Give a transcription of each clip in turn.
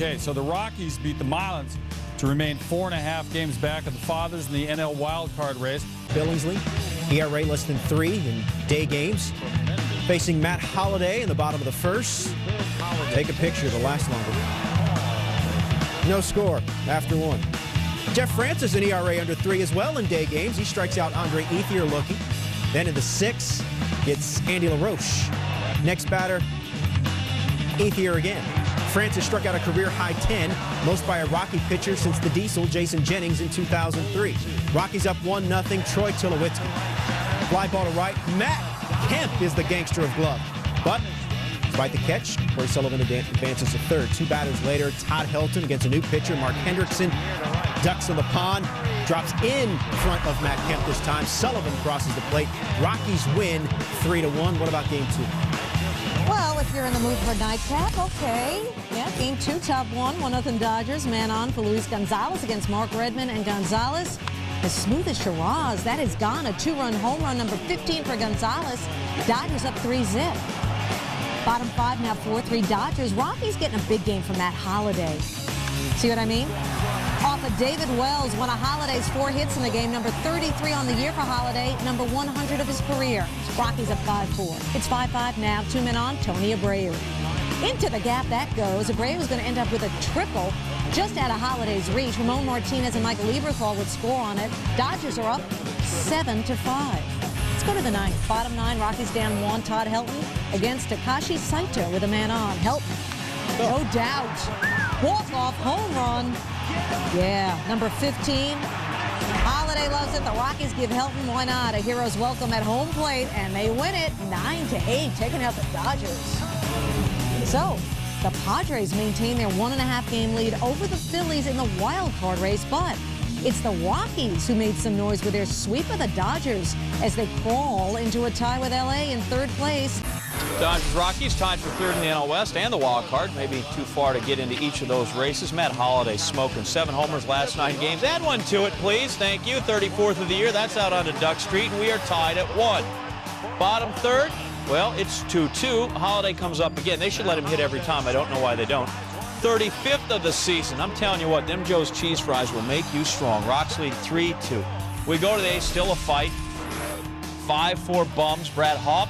Okay, so the Rockies beat the Marlins to remain 4.5 games back of the Fathers in the NL wildcard race. Billingsley, ERA less than 3 in day games. Facing Matt Holliday in the bottom of the first. Take a picture, the last longer. No score after 1. Jeff Francis, an ERA under 3 as well in day games. He strikes out Andre Ethier looking. Then in the 6th, it's Andy LaRoche. Next batter, Ethier again. Francis struck out a career-high 10, most by a Rocky pitcher since the Diesel, Jason Jennings, in 2003. Rockies up 1-0, Troy Tulowitzki. Fly ball to right, Matt Kemp is the gangster of glove. But, despite the catch, Corey Sullivan advances to third. 2 batters later, Todd Helton against a new pitcher, Mark Hendrickson. Ducks in the pond, drops in front of Matt Kemp this time. Sullivan crosses the plate. Rockies win 3-1. What about game 2? Well, if you're in the mood for a nightcap, okay. Yeah, game 2, top 1, 1-0 Dodgers. Man on for Luis Gonzalez against Mark Redmond. And Gonzalez, as smooth as Shiraz, that is gone. A 2-run home run, number 15 for Gonzalez. Dodgers up 3-zip. Bottom 5 now 4-3 Dodgers. Rockies getting a big game from Matt Holliday. See what I mean? Off of David Wells, one of Holliday's 4 hits in the game, number 33 on the year for Holliday, number 100 of his career. Rockies up 5-4. It's 5-5 now, 2 men on, Tony Abreu. Into the gap that goes. Abreu is going to end up with a triple just out of Holliday's reach. Ramon Martinez and Michael Eberthal would score on it. Dodgers are up 7-5. Let's go to the 9th. Bottom 9, Rockies down 1. Todd Helton against Takashi Saito with a man on. Helton, no doubt. Walk-off home run. Yeah, number 15. Holliday loves it. The Rockies give Helton, why not, a hero's welcome at home plate, and they win it 9-8, taking out the Dodgers. So, the Padres maintain their 1.5 game lead over the Phillies in the wild card race, but it's the Rockies who made some noise with their sweep of the Dodgers as they crawl into a tie with LA in 3rd place. Dodgers-Rockies tied for 3rd in the NL West and the wild card. Maybe too far to get into each of those races. Matt Holliday smoking 7 homers last 9 games. Add 1 to it, please. Thank you. 34th of the year. That's out onto Duck Street, and we are tied at 1. Bottom 3rd, well, it's 2-2. Holliday comes up again. They should let him hit every time. I don't know why they don't. 35th of the season. I'm telling you what, them Joe's cheese fries will make you strong. Rocks lead 3-2. We go to the 8th, still a fight. 5-4 bums. Brad Hawpe.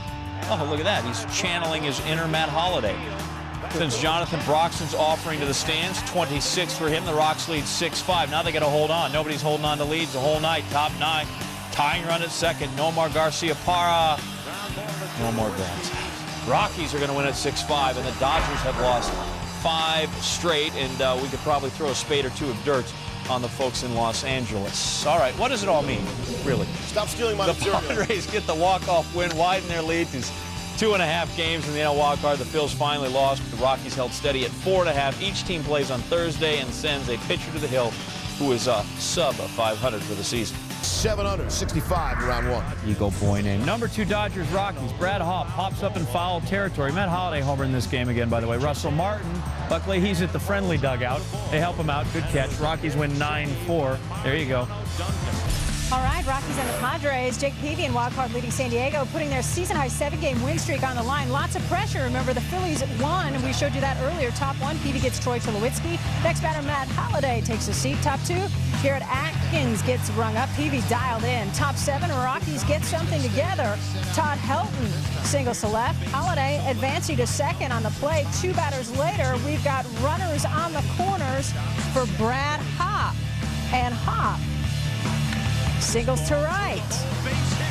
Oh, look at that. He's channeling his inner Matt Holliday. Since Jonathan Broxton's offering to the stands, 26 for him. The Rocks lead 6-5. Now they got to hold on. Nobody's holding on to leads the whole night. Top 9. Tying run at 2nd. Nomar Garcia-Parra. No more guns. Rockies are going to win at 6-5, and the Dodgers have lost 5 straight, and we could probably throw a spade or 2 of dirt on the folks in Los Angeles. All right, what does it all mean, really? Stop stealing my material. The Padres get the walk-off win, widen their lead to 2.5 games in the NL wildcard. The Phils finally lost, but the Rockies held steady at 4.5. Each team plays on Thursday and sends a pitcher to the hill who is sub 500 for the season. 765 in round 1. Eagle boy name. Number 2 Dodgers Rockies. Brad Hawpe hops up in foul territory. Matt Holliday homer in this game again, by the way. Russell Martin, luckily he's at the friendly dugout. They help him out. Good catch. Rockies win 9-4. There you go. All right, Rockies and the Padres. Jake Peavy and wildcard leading San Diego, putting their season-high 7-game win streak on the line. Lots of pressure. Remember, the Phillies won, and we showed you that earlier. Top 1, Peavy gets Troy Tulowitzki. Next batter, Matt Holliday takes a seat. Top 2, Garrett Atkins gets rung up. Peavy dialed in. Top 7, Rockies get something together. Todd Helton singles to left. Holliday advancing to 2nd on the play. 2 batters later, we've got runners on the corners for Brad Hawpe. And Hawpe singles to right.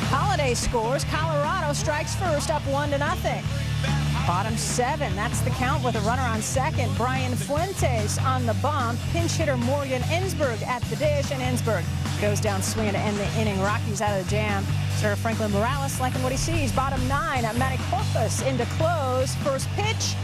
Holliday scores. Colorado strikes first, up 1-0. Bottom 7, that's the count with a runner on 2nd. Brian Fuentes on the bump. Pinch hitter Morgan Ensberg at the dish, and Ensberg goes down swinging to end the inning. Rockies out of the jam. Sir Franklin Morales liking what he sees. Bottom 9, Manny Corpus into close. First pitch,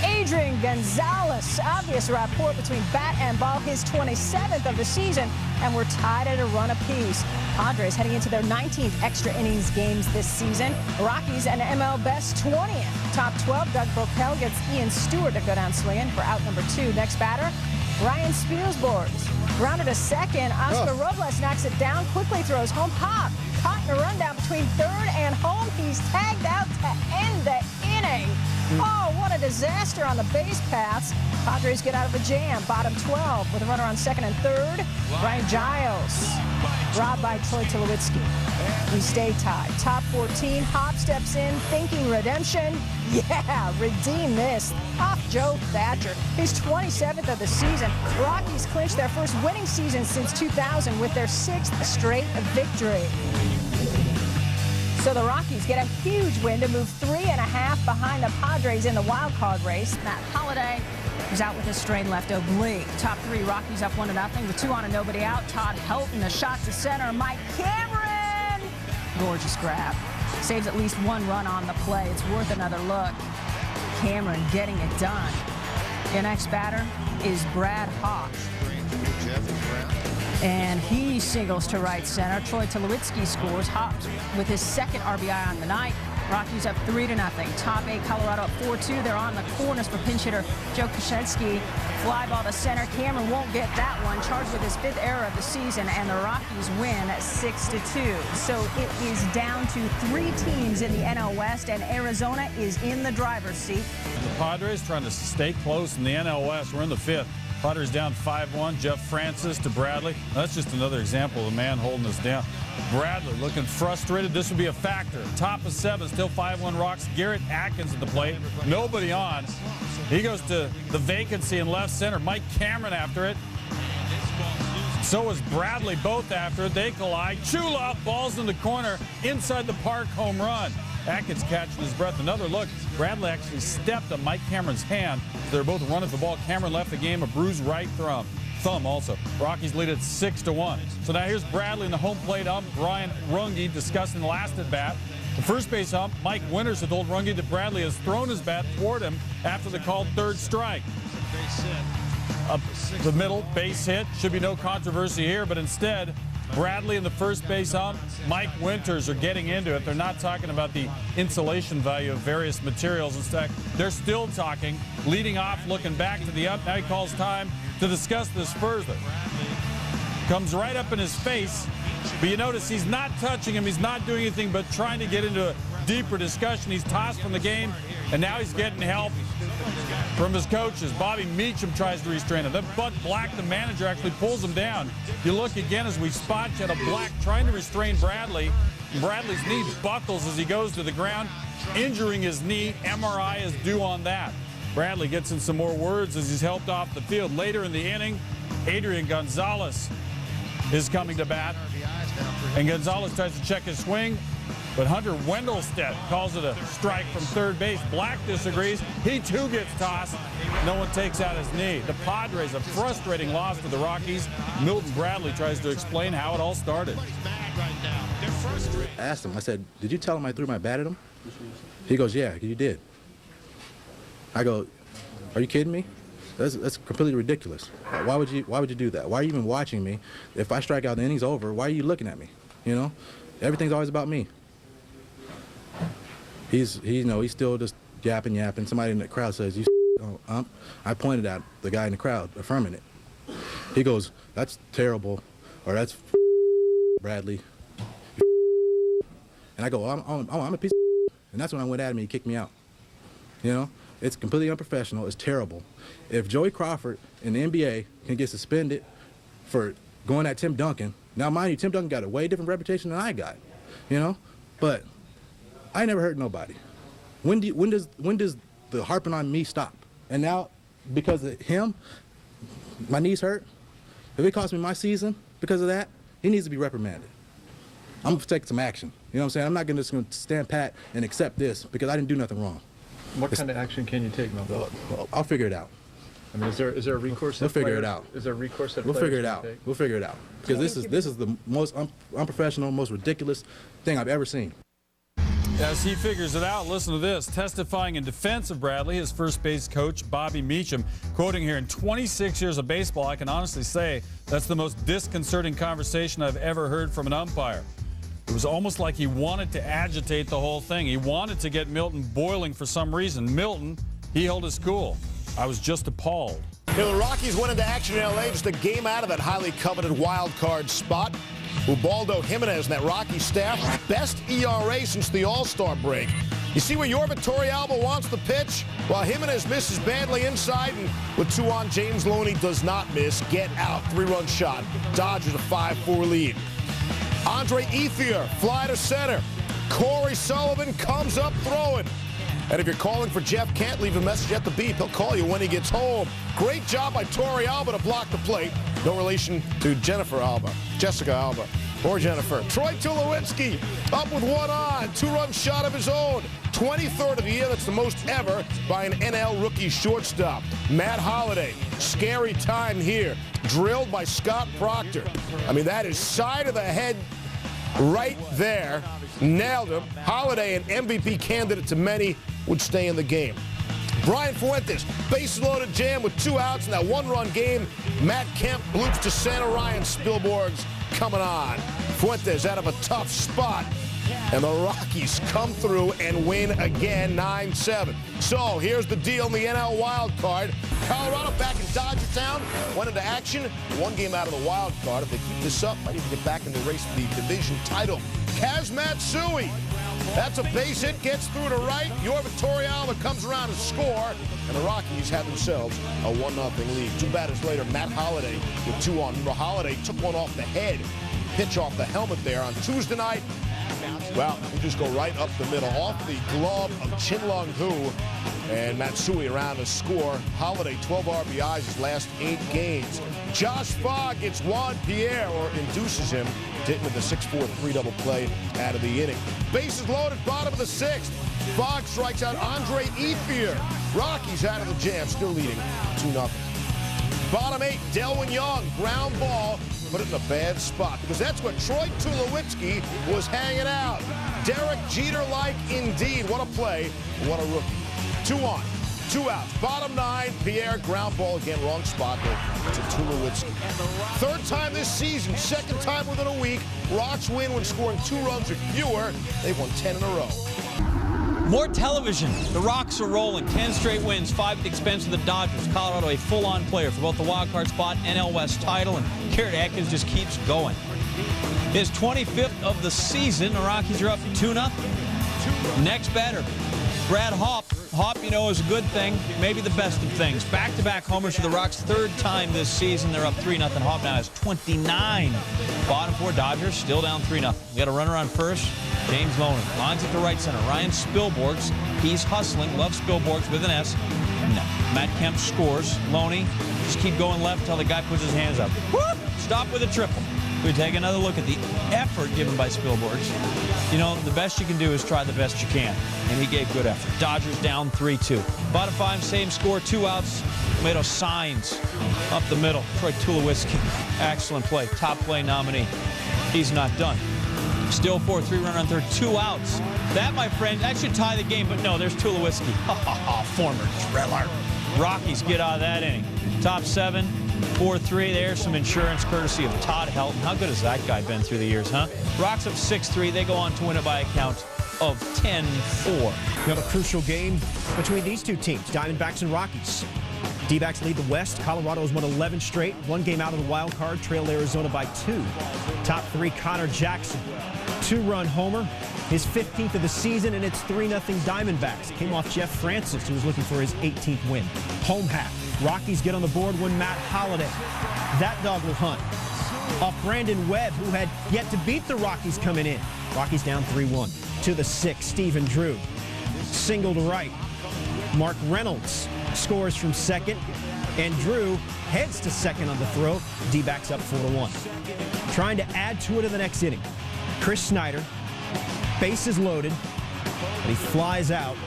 Adrian Gonzalez. Obvious rapport between bat and ball, his 27th of the season, and we're tied at a run apiece. Padres heading into their 19th extra innings games this season. Rockies and ML Best 20th. Top 12, Doug Broquel gets Ian Stewart to go down swinging for out number 2. Next batter, Ryan Spielsborgs. Grounded to 2nd. Oscar Robles knocks it down, quickly throws home. Hawpe caught in a rundown between 3rd and home. He's tagged out to end the inning. Oh, what a disaster on the base paths. Padres get out of a jam. Bottom 12 with a runner on second and third. Brian Giles robbed by Troy Tulowitzki. We stay tied. Top 14. Hop steps in, thinking redemption. Yeah, redeem this. Off Joe Thatcher. His 27th of the season. Rockies clinched their first winning season since 2000 with their 6th straight victory. So the Rockies get a huge win to move 3.5 behind the Padres in the wild card race. Matt Holliday is out with a strained left oblique. Top 3 Rockies up 1-0 with 2 on and nobody out. Todd Helton, a shot to center. Mike Cameron, gorgeous grab. Saves at least 1 run on the play. It's worth another look. Cameron getting it done. The next batter is Brad Hawk. And he singles to right center. Troy Tulowitzki scores. Hops with his 2nd RBI on the night. Rockies up 3-0. Top 8 Colorado up 4-2. They're on the corners for pinch hitter Joe Koshensky. Fly ball to center. Cameron won't get that one. Charged with his 5th error of the season, and the Rockies win 6-2. So it is down to 3 teams in the NL West, and Arizona is in the driver's seat. The Padres trying to stay close in the NL West. We're in the 5th. Padres down 5-1. Jeff Francis to Bradley. That's just another example of the man holding us down. Bradley looking frustrated. This would be a factor. Top of 7, still 5-1 Rocks. Garrett Atkins at the plate. Nobody on. He goes to the vacancy in left center. Mike Cameron after it. So is Bradley, both after it. They collide. Chula, balls in the corner. Inside the park, home run. Atkins catching his breath. Another look. Bradley actually stepped on Mike Cameron's hand. They're both running the ball. Cameron left the game, a bruised right thumb also. Rockies lead it 6-1. So now here's Bradley in the home plate ump. Brian Runge discussing the last at bat. The first base ump, Mike Winters, had told Runge that Bradley has thrown his bat toward him after the called 3rd strike. Up the middle, base hit. Should be no controversy here, but instead, Bradley and the first base ump, Mike Winters, are getting into it. They're not talking about the insulation value of various materials. In fact, they're still talking, leading off, looking back to the ump. Now he calls time to discuss this further. Comes right up in his face, but you notice he's not touching him. He's not doing anything but trying to get into a deeper discussion. He's tossed from the game, and now he's getting help from his coaches. Bobby Meacham tries to restrain him. Then Buck Black, the manager, actually pulls him down. You look again as we spot Cheddar Black trying to restrain Bradley. Bradley's knee buckles as he goes to the ground, injuring his knee. MRI is due on that. Bradley gets in some more words as he's helped off the field. Later in the inning, Adrian Gonzalez is coming to bat. And Gonzalez tries to check his swing, but Hunter Wendelstedt calls it a strike from 3rd base. Black disagrees. He too gets tossed. No one takes out his knee. The Padres, a frustrating loss to the Rockies. Milton Bradley tries to explain how it all started. I asked him, I said, did you tell him I threw my bat at him? He goes, yeah, you did. I go, are you kidding me? That's completely ridiculous. Why would you do that? Why are you even watching me? If I strike out, the inning's over. Why are you looking at me? You know, everything's always about me. He's still just yapping. Somebody in the crowd says, "You ump." I pointed at the guy in the crowd, affirming it. He goes, "That's terrible," or "That's Bradley." And I go, I'm a piece of," and that's when I went at him and he kicked me out. You know, it's completely unprofessional. It's terrible. If Joey Crawford in the NBA can get suspended for going at Tim Duncan, now mind you, Tim Duncan got a way different reputation than I got, you know, but I never hurt nobody. When does the harping on me stop? And now, because of him, my knees hurt. If it cost me my season because of that, he needs to be reprimanded. I'm gonna take some action. You know what I'm saying? I'm not just gonna stand pat and accept this because I didn't do nothing wrong. What kind of action can you take, Mel? Well, I'll figure it out. I mean, is there a recourse? We'll figure it out. Is there a recourse that We'll figure it out. We'll figure it out. Because this is the most unprofessional, most ridiculous thing I've ever seen. As he figures it out, listen to this. Testifying in defense of Bradley, his first base coach, Bobby Meacham, quoting here, "In 26 years of baseball, I can honestly say that's the most disconcerting conversation I've ever heard from an umpire." It was almost like he wanted to agitate the whole thing. He wanted to get Milton boiling for some reason. Milton, he held his cool. "I was just appalled." You know, the Rockies went into action in L.A. just a game out of that highly coveted wild card spot. Ubaldo Jimenez and that Rocky staff, best ERA since the All-Star break. You see where Jorvik Torrealba wants the pitch? While Jimenez misses badly inside, and with 2 on, James Loney does not miss. Get out. 3-run shot. Dodgers a 5-4 lead. Andre Ethier, fly to center. Corey Sullivan comes up throwing. And if you're calling for Jeff Kent, leave a message at the beep. He'll call you when he gets home. Great job by Torrealba to block the plate. No relation to Jessica Alba, or Jennifer. Troy Tulowitzki up with 1 on. 2-run shot of his own. 23rd of the year. That's the most ever by an NL rookie shortstop. Matt Holliday. Scary time here. Drilled by Scott Proctor. I mean, that is side of the head right there. Nailed him. Holliday, an MVP candidate to many, would stay in the game. Brian Fuentes, bases loaded jam with 2 outs in that 1-run game. Matt Kemp bloops to center. Ryan Spilborgh's coming on. Fuentes out of a tough spot. And the Rockies come through and win again, 9-7. So here's the deal in the NL wild card. Colorado back in Dodger Town, went into action. 1 game out of the wild card. If they keep this up, might even get back in the race for the division title. Kaz Matsui. That's a base hit, gets through to right. Jorvik Torrealba comes around to score, and the Rockies have themselves a 1-0 lead. 2 batters later, Matt Holliday with 2 on. Remember, Holliday took one off the head, pitch off the helmet there on Tuesday night. Well, we just go right up the middle, off the glove of Chin Lung Hu, and Matsui around to score. Holliday, 12 RBIs his last 8 games. Josh Fogg gets Juan Pierre, or induces him, to hit with the 6-4 3-double play out of the inning. Bases loaded, bottom of the 6th. Fogg strikes out Andre Ethier. Rockies out of the jam, still leading 2-0. Bottom 8, Delwyn Young, ground ball, put it in a bad spot, because that's what Troy Tulowitzki was hanging out. Derek Jeter-like indeed. What a play, what a rookie. 2 on, 2 outs. Bottom 9, Pierre, ground ball again, wrong spot there to Tulowitzki. 3rd time this season, 2nd time within a week. Rocks win when scoring 2 runs or fewer. They've won 10 in a row. More television. The Rocks are rolling. 10 straight wins, 5 at the expense of the Dodgers. Colorado a full-on player for both the wild card spot, NL West title, and Garrett Atkins just keeps going. His 25th of the season. The Rockies are up 2-0. Next batter, Brad Hop. Hop, you know, is a good thing, maybe the best of things. Back-to-back homers for the Rocks, 3rd time this season. They're up 3-0. Hop now has 29. Bottom 4 Dodgers still down 3-0. We got a runner on first. James Loney lines it to right center. Ryan Spilborghs, he's hustling. Love Spilborghs with an S. No. Matt Kemp scores. Loney just keep going left until the guy puts his hands up. Whoop! Stop with a triple. We take another look at the effort given by Spilborghs. You know, the best you can do is try the best you can, and he gave good effort. Dodgers down 3-2. Bottom 5, same score, 2 outs. Tomato signs up the middle. Troy Tulowitzki, excellent play. Top play nominee. He's not done. Still 4, 3-run on 3rd, 2 outs. That, my friend, that should tie the game, but no, there's Tulowitzki. Former driller. Rockies get out of that inning. Top 7, 4-3. There's some insurance courtesy of Todd Helton. How good has that guy been through the years, huh? Rocks up 6-3. They go on to win it by a count of 10-4. We have a crucial game between these 2 teams, Diamondbacks and Rockies. D-backs lead the West. Colorado has won 11 straight. 1 game out of the wild card, trailed Arizona by 2. Top 3, Connor Jackson. 2-run homer, his 15th of the season, and it's 3-0 Diamondbacks. Came off Jeff Francis, who was looking for his 18th win. Home half. Rockies get on the board when Matt Holliday. That dog will hunt. Off Brandon Webb, who had yet to beat the Rockies coming in. Rockies down 3-1. To the 6th, Stephen Drew. Single to right. Mark Reynolds scores from second, and Drew heads to second on the throw. D-backs up 4-1. Trying to add to it in the next inning. Chris Snyder, bases loaded, but he flies out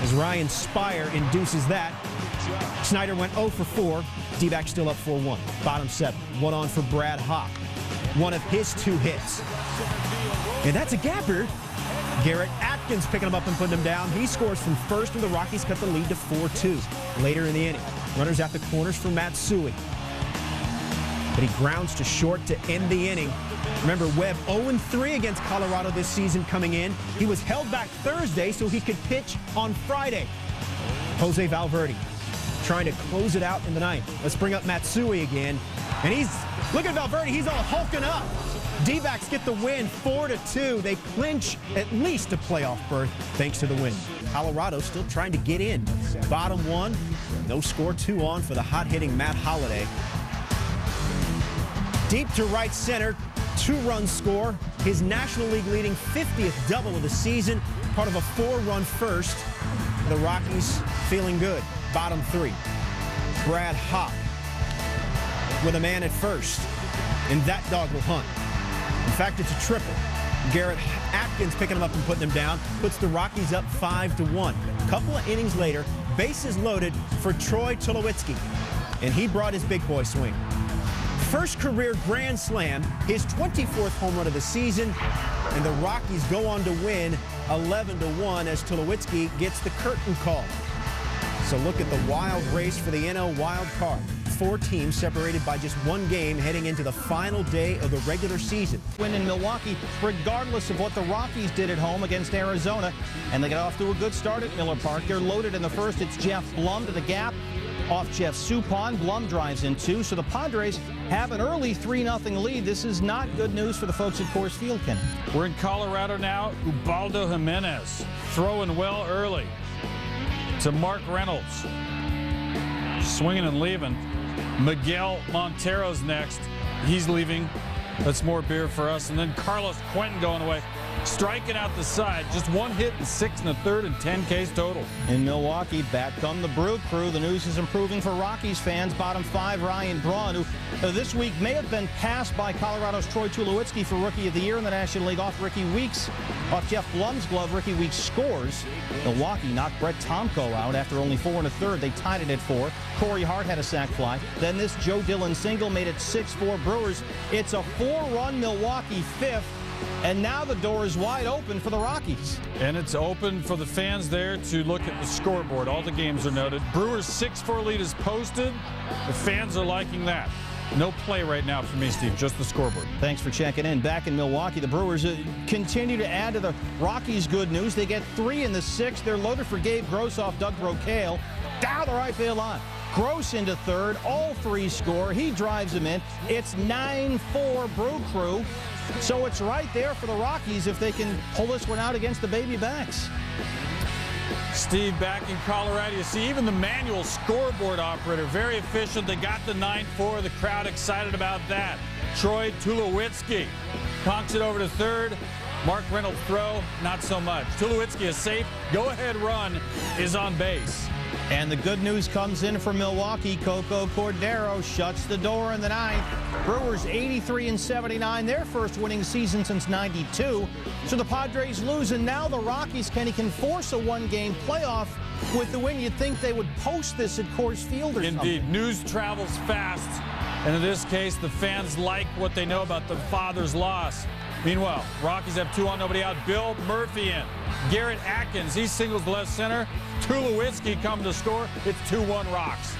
as Ryan Spire induces that. Snyder went 0 for 4. D-back still up 4-1. Bottom 7. 1 on for Brad Hop. One of his 2 hits. And that's a gapper. Garrett Atkins picking him up and putting him down. He scores from first, and the Rockies cut the lead to 4-2. Later in the inning, runners at the corners for Matsui. But he grounds to short to end the inning. Remember, Webb 0-3 against Colorado this season coming in. He was held back Thursday so he could pitch on Friday. Jose Valverde trying to close it out in the ninth. Let's bring up Matsui again. And look at Valverde, he's all hulking up. D-backs get the win 4-2. They clinch at least a playoff berth thanks to the win. Colorado still trying to get in. Bottom one, no score, 2 on for the hot-hitting Matt Holliday. Deep to right center, 2-run score. His National League leading 50th double of the season, part of a 4-run first. The Rockies feeling good. Bottom 3, Brad Hop with a man at first, and that dog will hunt. In fact, it's a triple. Garrett Atkins picking him up and putting him down, puts the Rockies up 5-1. A couple of innings later, bases loaded for Troy Tulowitzki, and he brought his big boy swing. First career grand slam, his 24th home run of the season, and the Rockies go on to win 11-1 as Tulowitzki gets the curtain call. So look at the wild race for the NL wild card. 4 teams separated by just 1 game heading into the final day of the regular season. Win in Milwaukee, regardless of what the Rockies did at home against Arizona. And they got off to a good start at Miller Park. They're loaded in the first. It's Jeff Blum to the gap. Off Jeff Suppan. Blum drives in 2. So the Padres have an early 3-0 lead. This is not good news for the folks at Coors Field, Ken. We're in Colorado now. Ubaldo Jimenez throwing well early to Mark Reynolds. Swinging and leaving. Miguel Montero's next. He's leaving. That's more beer for us. And then Carlos Quentin going away. Striking out the side. Just 1 hit and 6 1/3 and 10 Ks total. In Milwaukee, back come the Brew Crew. The news is improving for Rockies fans. Bottom 5, Ryan Braun, who this week may have been passed by Colorado's Troy Tulowitzki for Rookie of the Year in the National League. Off Ricky Weeks, off Jeff Blum's glove, Ricky Weeks scores. Milwaukee knocked Brett Tomko out after only 4 1/3. They tied it at 4. Corey Hart had a sac fly. Then this Joe Dillon single made it 6-4 Brewers. It's a 4-run Milwaukee 5th. And now the door is wide open for the Rockies. And it's open for the fans there to look at the scoreboard. All the games are noted. Brewers' 6-4 lead is posted. The fans are liking that. No play right now for me, Steve, just the scoreboard. Thanks for checking in. Back in Milwaukee, the Brewers continue to add to the Rockies' good news. They get 3 in the 6th. They're loaded for Gabe Gross off Doug Brocail. Down the right field line. Gross into 3rd. All 3 score. He drives him in. It's 9-4 Brew Crew. So it's right there for the Rockies if they can pull this one out against the baby backs. Steve, back in Colorado, you see even the manual scoreboard operator, very efficient. They got the 9-4. The crowd excited about that. Troy Tulowitzki conks it over to 3rd. Mark Reynolds throw, not so much. Tulowitzki is safe. Go-ahead run is on base. And the good news comes in from Milwaukee. Coco Cordero shuts the door in the 9th. Brewers 83-79, their first winning season since '92. So the Padres lose, and now the Rockies can force a 1-game playoff with the win. You'd think they would post this at Coors Field or something. Indeed, news travels fast, and in this case, the fans like what they know about the father's loss. Meanwhile, Rockies have 2 on, nobody out. Bill Murphy in. Garrett Atkins, he singles to left center. Tulowitzki come to score. It's 2-1 Rocks.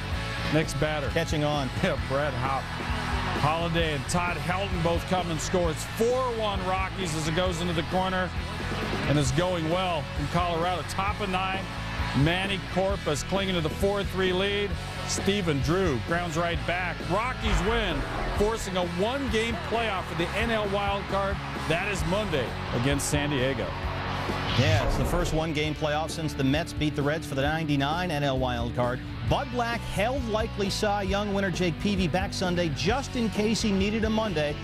Next batter. Catching on. Yeah, Brett Hop. Holiday and Todd Helton both come and score. It's 4-1 Rockies as it goes into the corner. And it's going well in Colorado. Top of 9. Manny Corpus clinging to the 4-3 lead. Stephen Drew grounds right back. Rockies win, forcing a 1-game playoff for the NL wild card. That is Monday against San Diego. Yeah, it's the first 1-game playoff since the Mets beat the Reds for the '99 NL wild card. Bud Black held likely Cy Young winner Jake Peavy back Sunday just in case he needed a Monday.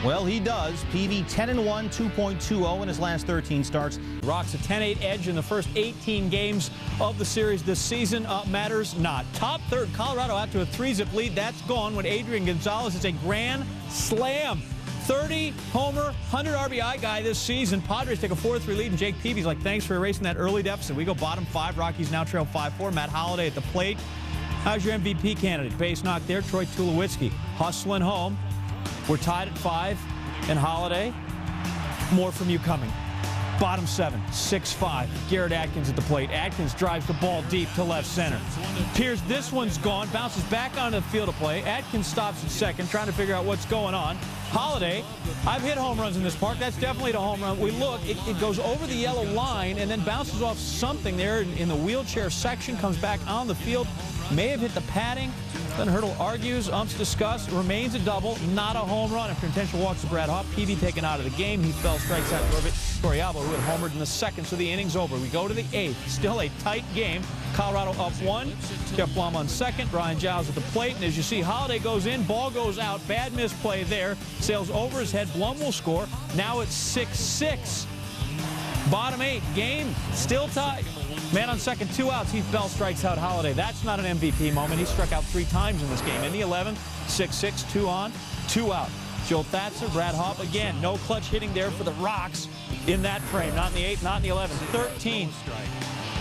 Well, he does. Peavy 10-1, 2.20 in his last 13 starts. Rocks a 10-8 edge in the first 18 games of the series this season. Matters not. Top 3rd, Colorado after a 3-zip lead. That's gone when Adrian Gonzalez is a grand slam. 30-homer, 100 RBI guy this season. Padres take a 4-3 lead, and Jake Peavy's like, thanks for erasing that early deficit. We go bottom 5. Rockies now trail 5-4. Matt Holliday at the plate. How's your MVP candidate? Base knock there. Troy Tulowitzki hustling home. We're tied at 5 and Holiday. More from you coming. Bottom 7, 6'5". Garrett Atkins at the plate. Atkins drives the ball deep to left center. Pierce, this one's gone. Bounces back onto the field of play. Atkins stops at second, trying to figure out what's going on. Holiday, I've hit home runs in this park. That's definitely the home run. We look, it goes over the yellow line and then bounces off something there in the wheelchair section, comes back on the field. May have hit the padding. Then Hurdle argues, umps discuss, remains a double, not a home run. After intentional walks to Brad Hopp, Peavy taken out of the game. He fell, strikes out Torrialba, who had homered in the second, so the inning's over. We go to the 8th. Still a tight game. Colorado up 1. Jeff Blum on second. Brian Giles at the plate. And as you see, Holiday goes in, ball goes out. Bad misplay there. Sails over his head. Blum will score. Now it's 6-6. Bottom 8. Game still tied. Man on second, 2 outs. Heath Bell strikes out Holiday. That's not an MVP moment. He struck out 3 times in this game. In the 11th, 6-6, 2 on, 2 out. Joe Thatcher, Brad Hopp again. No clutch hitting there for the Rocks in that frame. Not in the 8th, not in the 11th. 13th,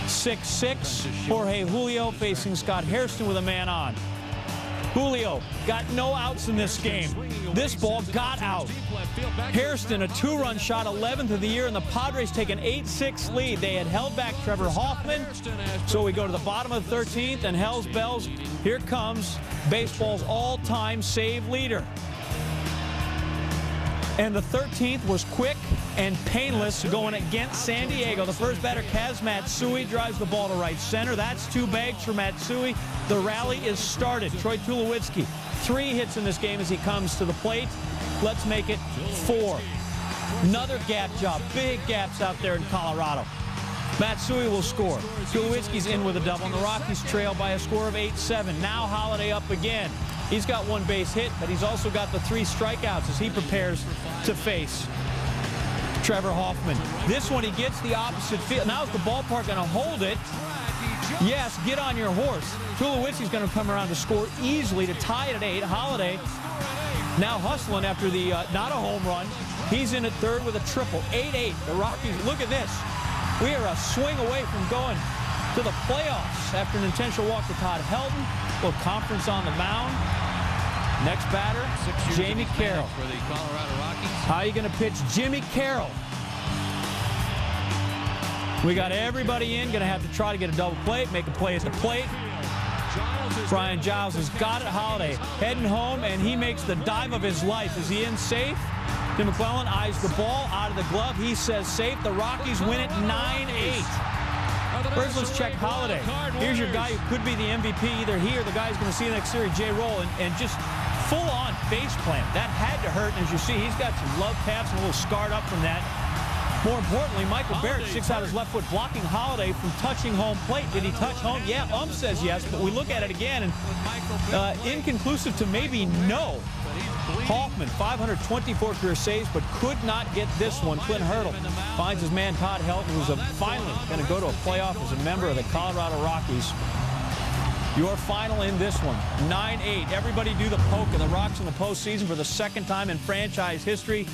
6-6. Jorge Julio facing Scott Hairston with a man on. Julio got no outs in this game. This ball got out. Hairston, a 2-run shot, 11th of the year, and the Padres take an 8-6 lead. They had held back Trevor Hoffman. So we go to the bottom of the 13th, and Hells Bells, here comes baseball's all-time save leader. And the 13th was quick and painless going against San Diego. The first batter, Kaz Matsui, drives the ball to right center. That's 2 bags for Matsui. The rally is started. Troy Tulowitzki, 3 hits in this game as he comes to the plate. Let's make it 4. Another gap job. Big gaps out there in Colorado. Matsui will score. Tulowitzki's in with a double, and the Rockies trail by a score of 8-7. Now Holiday up again. He's got 1 base hit, but he's also got the 3 strikeouts as he prepares to face Trevor Hoffman. This one, he gets the opposite field. Now is the ballpark going to hold it? Yes, get on your horse. Tulowitzki's going to come around to score easily to tie it at 8. Holiday now hustling after the not a home run. He's in at third with a triple. 8-8. The Rockies, look at this. We are a swing away from going to the playoffs after an intentional walk to Todd Helton. Little conference on the mound. Next batter, Jamie Carroll. For the Colorado Rockies. How are you going to pitch Jimmy Carroll? We got everybody in, going to have to try to get a double play, make a play at the plate. Brian Giles has got it. Holiday heading home, and he makes the dive of his life. Is he in safe? Tim McClellan eyes the ball out of the glove. He says safe. The Rockies win it 9-8. First, let's check Holiday. Here's your guy who could be the MVP, either he or the guy who's going to see the next series, Jay Roll, and just full-on face plant. That had to hurt, and as you see, he's got some love taps and a little scarred up from that. More importantly, Michael Barrett sticks out his left foot, blocking Holiday from touching home plate. Did he touch home? Yeah, says yes, but we look at it again, and inconclusive to maybe no. Hoffman, 524 career saves, but could not get this one. Clint Hurdle finds his man Todd Helton, who's finally going to go to a playoff as a member of the Colorado Rockies. Your final in this one, 9-8. Everybody do the poke, and the Rocks in the postseason for the 2nd time in franchise history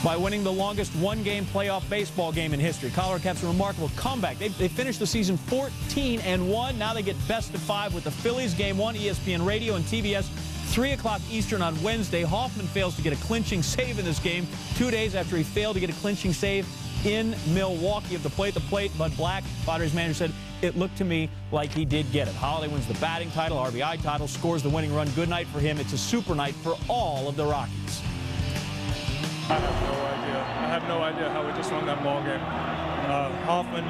by winning the longest 1-game playoff baseball game in history. Colorado caps a remarkable comeback. They finished the season 14-1. Now they get best of 5 with the Phillies. Game 1, ESPN Radio and TBS, 3 o'clock Eastern on Wednesday. Hoffman fails to get a clinching save in this game 2 days after he failed to get a clinching save in Milwaukee. At the plate, Bud Black, Padres manager, said, it looked to me like he did get it. Holiday wins the batting title, RBI title, scores the winning run. Good night for him. It's a super night for all of the Rockies. I have no idea how we just won that ball game. Hoffman,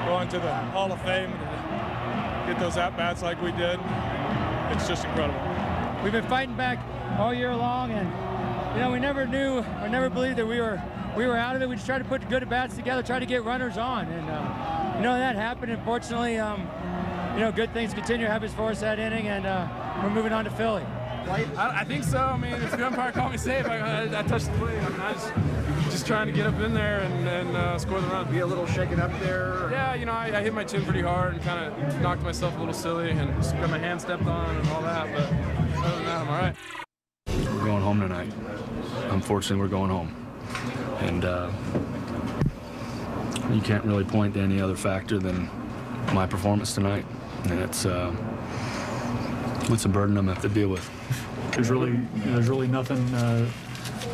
going to the Hall of Fame, get those at-bats like we did, it's just incredible. We've been fighting back all year long, and we never knew or never believed that we were out of it. We just tried to put good at-bats together, try to get runners on, and that happened. And fortunately, good things continue to happen for us that inning, and we're moving on to Philly. I think so. I mean, if the umpire called me safe, I touched the plate. I mean, I was just trying to get up in there and score the run. Be a little shaken up there? Yeah, I hit my chin pretty hard and kind of knocked myself a little silly and just got my hand stepped on and all that. But other than that, I'm all right. We're going home tonight. Unfortunately, we're going home. And you can't really point to any other factor than my performance tonight. And it's a burden I'm going to have to deal with. There's really nothing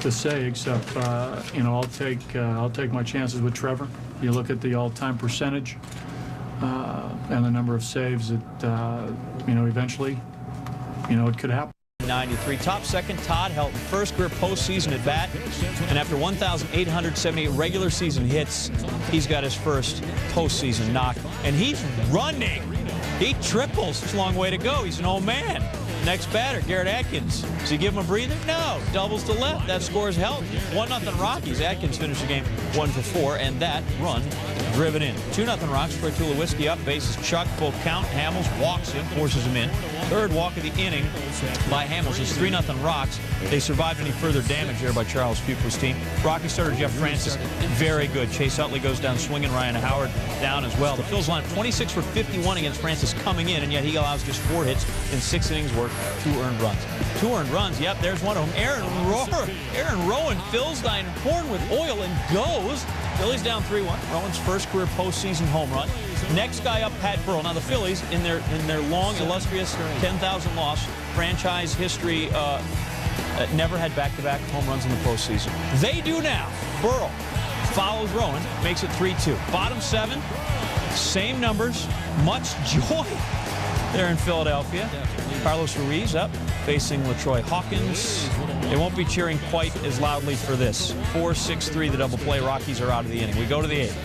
to say except, you know, I'll take my chances with Trevor. You look at the all-time percentage and the number of saves that, you know, eventually, you know, it could happen. 93. Top second, Todd Helton, first career postseason at bat. And after 1,878 regular season hits, he's got his first postseason knock. And he's running. He triples. It's a long way to go. He's an old man. Next batter, Garrett Atkins. Does he give him a breather? No. Doubles to left. That scores Helton. 1-0 Rockies. Atkins finished the game 1 for 4, and that run driven in. 2-0 Rocks. Troy Tulowitzki up. Bases Chuck. Full count. Hamels walks him, forces him in. Third walk of the inning by Hamels. It's 3-0 Rocks. They survived any further damage there by Charles Fuqua's team. Rocky starter Jeff Francis, very good. Chase Utley goes down swinging. Ryan Howard down as well. The Phils line 26 for 51 against Francis coming in, and yet he allows just 4 hits in 6 innings worth, 2 earned runs. 2 earned runs, yep, there's one of them. Aaron Rowan fills thine horn with oil and goes. Phillies down 3-1. Rowan's first career postseason home run. Next guy up, Pat Burrell. Now the Phillies, in their long, illustrious 10,000 loss franchise history, never had back-to-back home runs in the postseason. They do now. Burrell follows Rowan, makes it 3-2. Bottom 7, same numbers, much joy there in Philadelphia. Carlos Ruiz up, facing LaTroy Hawkins. They won't be cheering quite as loudly for this. 4-6-3, the double play. Rockies are out of the inning. We go to the 8th.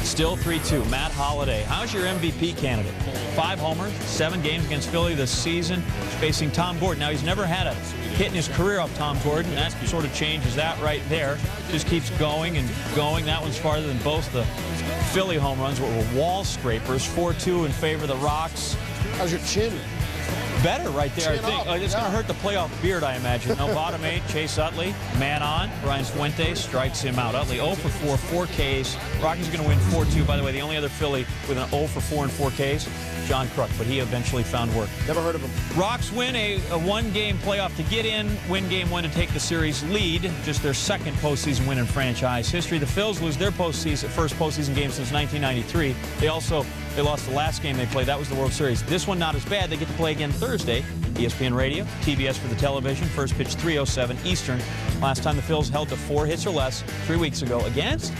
Still 3-2. Matt Holliday. How's your MVP candidate? 5 homers, 7 games against Philly this season, facing Tom Gordon. Now, he's never had a hit in his career off Tom Gordon. That sort of changes that right there. Just keeps going and going. That one's farther than both the Philly home runs, what were wall scrapers. 4-2 in favor of the Rocks. How's your chin? Better right there, I think. It's going to hurt the playoff beard, I imagine. No, bottom 8, Chase Utley. Man on. Brian Fuentes strikes him out. Utley 0 for 4, 4 Ks. Rockies going to win 4-2. By the way, the only other Philly with an 0 for 4 and 4 Ks, John Kruk, but he eventually found work. Never heard of him. Rocks win a 1-game playoff to get in, win game 1 to take the series lead. Just their second postseason win in franchise history. The Phils lose their first postseason game since 1993. They lost the last game they played. That was the World Series. This one not as bad. They get to play again Thursday. ESPN Radio, TBS for the television. First pitch 3:07 Eastern. Last time the Phils held to 4 hits or less 3 weeks ago against,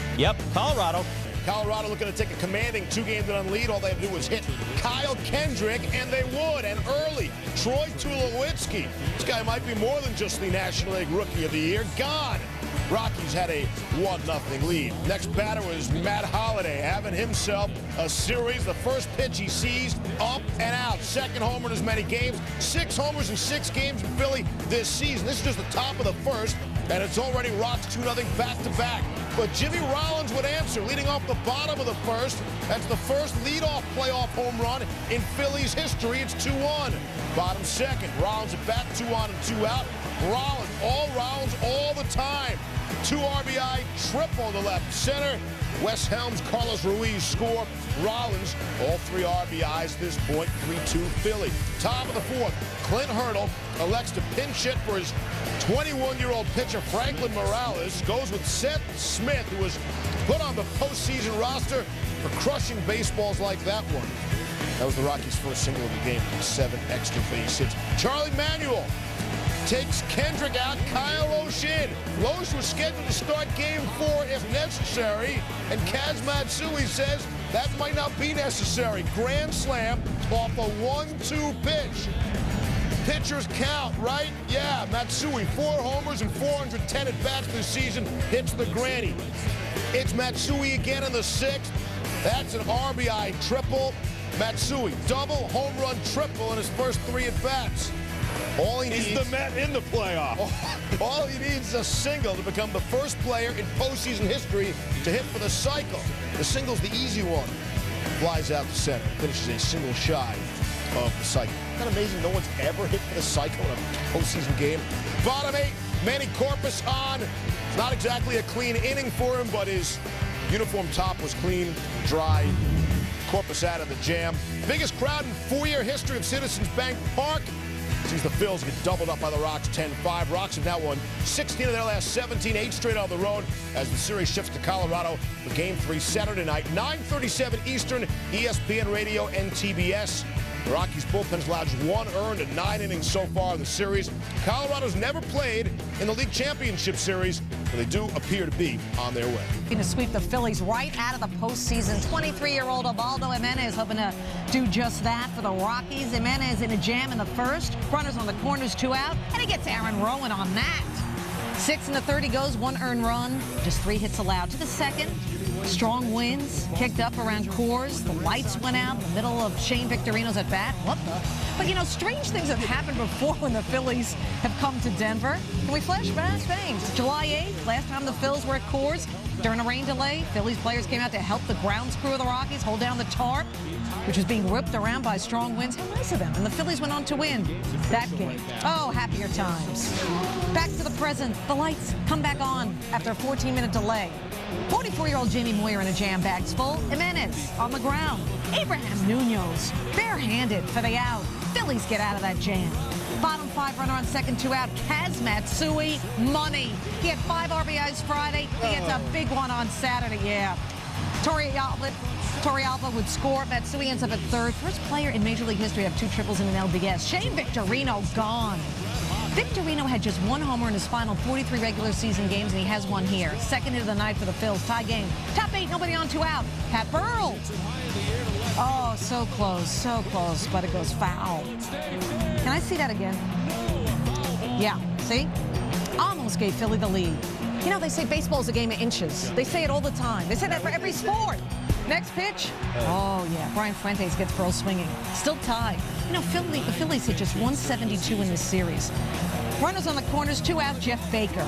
Colorado. Colorado looking to take a commanding 2-game-to-none lead. All they have to do is hit Kyle Kendrick, and they would. And early, Troy Tulowitzki. This guy might be more than just the National League Rookie of the Year. Gone. Rockies had a 1-0 lead. Next batter was Matt Holliday, having himself a series. The first pitch he sees, up and out. Second homer in as many games. 6 homers in 6 games in Philly this season. This is just the top of the first, and it's already Rocks 2-0 back-to-back. But Jimmy Rollins would answer, leading off the bottom of the first. That's the first leadoff playoff home run in Philly's history. It's 2-1. Bottom second, Rollins at bat, 2 on and 2 out. Rollins all the time. 2 RBI triple to left center. Wes Helms, Carlos Ruiz score. Rollins, all 3 RBIs at this point, 3-2 Philly. Top of the 4th, Clint Hurdle elects to pinch hit for his 21-year-old pitcher Franklin Morales. Goes with Seth Smith, who was put on the postseason roster for crushing baseballs like that one. That was the Rockies' first single of the game, 7 extra base hits. Charlie Manuel takes Kendrick out. Kyle O'Shin. Loesch was scheduled to start game 4 if necessary, and Kaz Matsui says that might not be necessary. Grand slam off a 1-2 pitch. Pitchers count, right? Yeah, Matsui, 4 homers and 410 at-bats this season, hits the granny. It's Matsui again in the 6th. That's an RBI triple. Matsui, double, home run, triple in his first 3 at-bats. All he needs, he's the Met in the playoff. All he needs is a single to become the first player in postseason history to hit for the cycle. The single's the easy one. Flies out to center, finishes a single shy of the cycle. Isn't that amazing? No one's ever hit for the cycle in a postseason game. Bottom 8, Manny Corpus on. Not exactly a clean inning for him, but his uniform top was clean, dry. Corpus out of the jam. Biggest crowd in 4-year history of Citizens Bank Park. Sees the Phils get doubled up by the Rocks 10-5. Rocks have now won 16 of their last 17, 8 straight on the road as the series shifts to Colorado for Game 3 Saturday night, 9:37 Eastern, ESPN Radio and TBS. The Rockies bullpen's allowed just 1 earned in 9 innings so far in the series. Colorado's never played in the League Championship Series, but they do appear to be on their way. To sweep the Phillies right out of the postseason. 23-year-old Ubaldo Jimenez hoping to do just that for the Rockies. Jimenez in a jam in the first. Runners on the corners, 2 out. And he gets Aaron Rowan on that. 6 in the third he goes, 1 earned run. Just 3 hits allowed. To the second. Strong winds kicked up around Coors. The lights went out in the middle of Shane Victorino's at bat. What the? But, you know, strange things have happened before when the Phillies have come to Denver. Can we flash back things? July 8th, last time the Phils were at Coors. During a rain delay, Phillies players came out to help the grounds crew of the Rockies hold down the tarp, which was being whipped around by strong winds. How nice of them. And the Phillies went on to win that game. Oh, happier times. Back to the present. The lights come back on after a 14-minute delay. 44-year-old Jamie Moyer in a jam, bags full. Jimenez on the ground. Abraham Nunoz barehanded for the out. Phillies get out of that jam. Bottom 5 runner on second, 2 out. Kaz Matsui, money. He had 5 RBIs Friday. He gets a big one on Saturday. Yeah. Torrey Alba would score. Matsui ends up at third. First player in Major League history to have 2 triples in an LDS. Shane Victorino gone. Victorino had just 1 homer in his final 43 regular season games, and he has 1 here. Second hit of the night for the Phils. Tie game. Top 8, nobody on, 2 out. Pat Burrell. Oh, so close, but it goes foul. Can I see that again? Yeah, see? Almost gave Philly the lead. You know, they say baseball's a game of inches. They say it all the time. They say that for every sport. Next pitch. Oh, yeah. Brian Fuentes gets Burrell swinging. Still tied. You know, the Phillies hit just 172 in this series. Runners on the corners, 2 out. Jeff Baker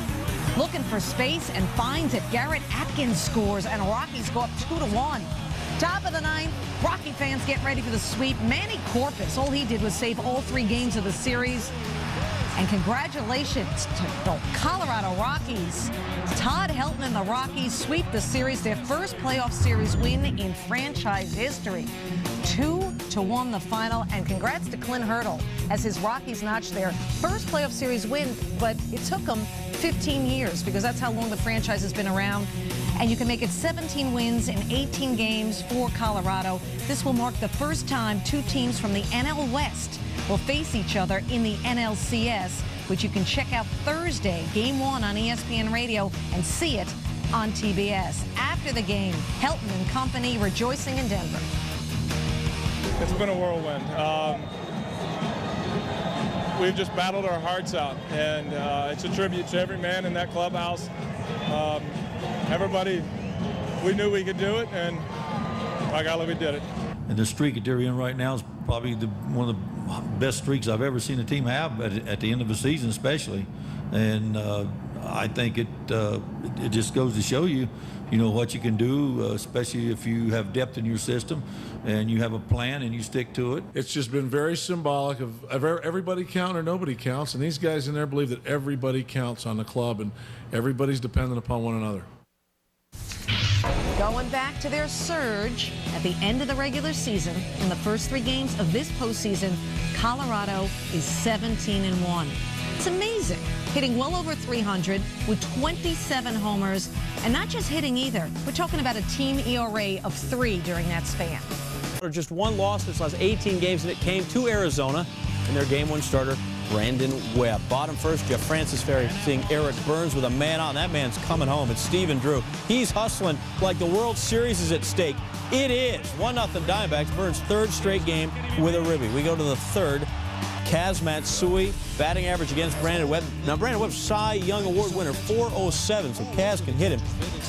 looking for space and finds it. Garrett Atkins scores, and Rockies go up 2-1. Top of the 9th, Rocky fans getting ready for the sweep. Manny Corpus, all he did was save all 3 games of the series. And congratulations to the Colorado Rockies. Todd Helton and the Rockies sweep the series, their first playoff series win in franchise history. 2-1 the final, and congrats to Clint Hurdle as his Rockies notched their first playoff series win, but it took them 15 years because that's how long the franchise has been around. And you can make it 17 wins in 18 games for Colorado. This will mark the first time 2 teams from the NL West will face each other in the NLCS, which you can check out Thursday, Game 1 on ESPN Radio, and see it on TBS. After the game, Helton and company rejoicing in Denver. It's been a whirlwind. We've just battled our hearts out, and it's a tribute to every man in that clubhouse. Everybody, we knew we could do it, and by golly, we did it. And the streak that they're in right now is probably one of the best streaks I've ever seen a team have at the end of a season, especially. And I think it just goes to show you, what you can do, especially if you have depth in your system and you have a plan and you stick to it. It's just been very symbolic of everybody count or nobody counts, and these guys in there believe that everybody counts on the club and everybody's dependent upon one another. Going back to their surge at the end of the regular season, in the first 3 games of this postseason, Colorado is 17-1. It's amazing. Hitting well over 300 with 27 homers, and not just hitting either. We're talking about a team ERA of 3 during that span. Just 1 loss in its last 18 games, and it came to Arizona and their Game 1 starter, Brandon Webb. Bottom first, Jeff Francis seeing Eric Burns with a man on. That man's coming home. It's Stephen Drew. He's hustling like the World Series is at stake. It is 1-0 Diamondbacks. Burns' 3rd straight game with a ribby. We go to the 3rd. Kaz Matsui, batting average against Brandon Webb. Now, Brandon Webb's Cy Young Award winner, 407, so Kaz can hit him.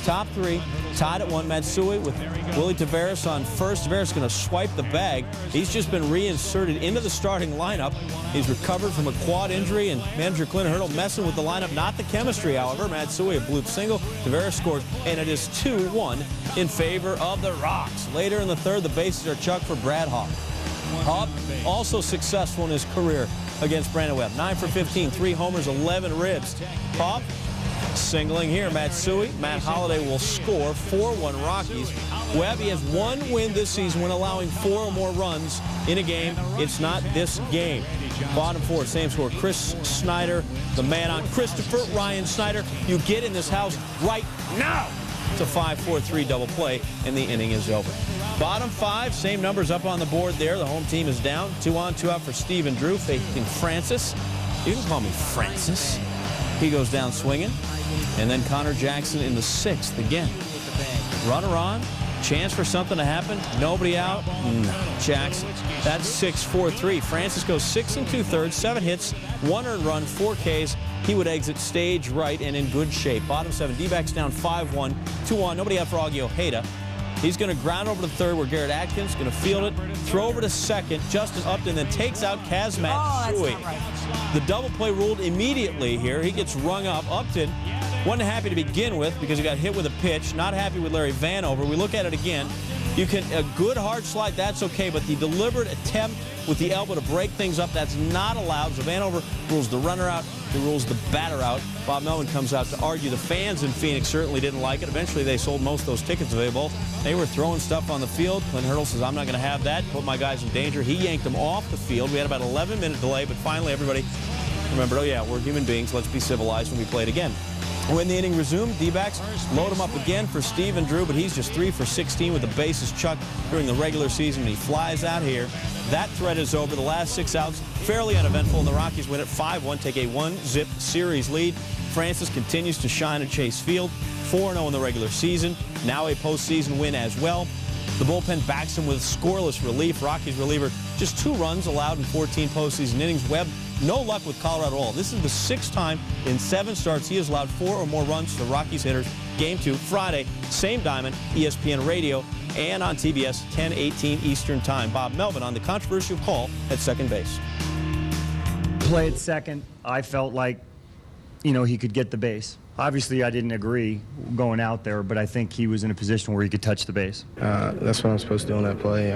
Top 3, tied at 1. Matsui with Willie Taveras on first. Taveras going to swipe the bag. He's just been reinserted into the starting lineup. He's recovered from a quad injury, and manager Clint Hurdle messing with the lineup. Not the chemistry, however. Matsui a bloop single. Taveras scores, and it is 2-1 in favor of the Rocks. Later in the 3rd, the bases are chucked for Brad Hawk. Hub also successful in his career against Brandon Webb. 9 for 15, 3 homers, 11 ribs. Hub singling here. Matsui. Matt Holliday will score. 4-1 Rockies. Webb, he has 1 win this season when allowing 4 or more runs in a game. It's not this game. Bottom 4, same score. Chris Snyder, the man on. Christopher Ryan Snyder, you get in this house right now. It's a 5-4-3 double play, and the inning is over. Bottom 5, same numbers up on the board there. The home team is down. 2 on, 2 out for Stephen Drew, facing Francis. You can call me Francis. He goes down swinging. And then Connor Jackson in the 6th again. Runner on. Chance for something to happen. Nobody out. Jackson. That's 6-4-3. Francis goes 6 2/3, 7 hits, 1 earned run, 4 Ks. He would exit stage right and in good shape. Bottom 7, D-backs down 5-1, 2 on. Nobody out for Augie Ojeda. He's going to ground over to third where Garrett Atkins going to field it, throw over to second. Justin Upton then takes out Kazmat Sui. The double play ruled immediately here. He gets rung up. Upton wasn't happy to begin with because he got hit with a pitch. Not happy with Larry Vanover. We look at it again. You can a good hard slide, that's okay, but the deliberate attempt with the elbow to break things up, that's not allowed. So Vanover rules the runner out. He rules the batter out. Bob Melvin comes out to argue. The fans in Phoenix certainly didn't like it. Eventually, they sold most of those tickets available. They were throwing stuff on the field. Clint Hurdle says, I'm not going to have that. Put my guys in danger. He yanked them off the field. We had about an 11-minute delay, but finally everybody remembered, oh, yeah, we're human beings. Let's be civilized when we play it again. When the inning resumed, D-backs load him up again for Stephen Drew, but he's just 3 for 16 with the bases chucked during the regular season, and he flies out here. That threat is over. The last 6 outs, fairly uneventful, and the Rockies win at 5-1, take a 1-zip series lead. Francis continues to shine at Chase Field, 4-0 in the regular season, now a postseason win as well. The bullpen backs him with scoreless relief. Rockies reliever just 2 runs allowed in 14 postseason innings. Webb, no luck with Colorado at all. This is the 6th time in 7 starts he has allowed 4 or more runs to Rockies hitters. Game 2, Friday, same diamond, ESPN Radio, and on TBS, 10:18 Eastern Time. Bob Melvin on the controversial call at second base. Play at second, I felt like, he could get the base. Obviously, I didn't agree going out there, but I think he was in a position where he could touch the base. That's what I'm supposed to do on that play.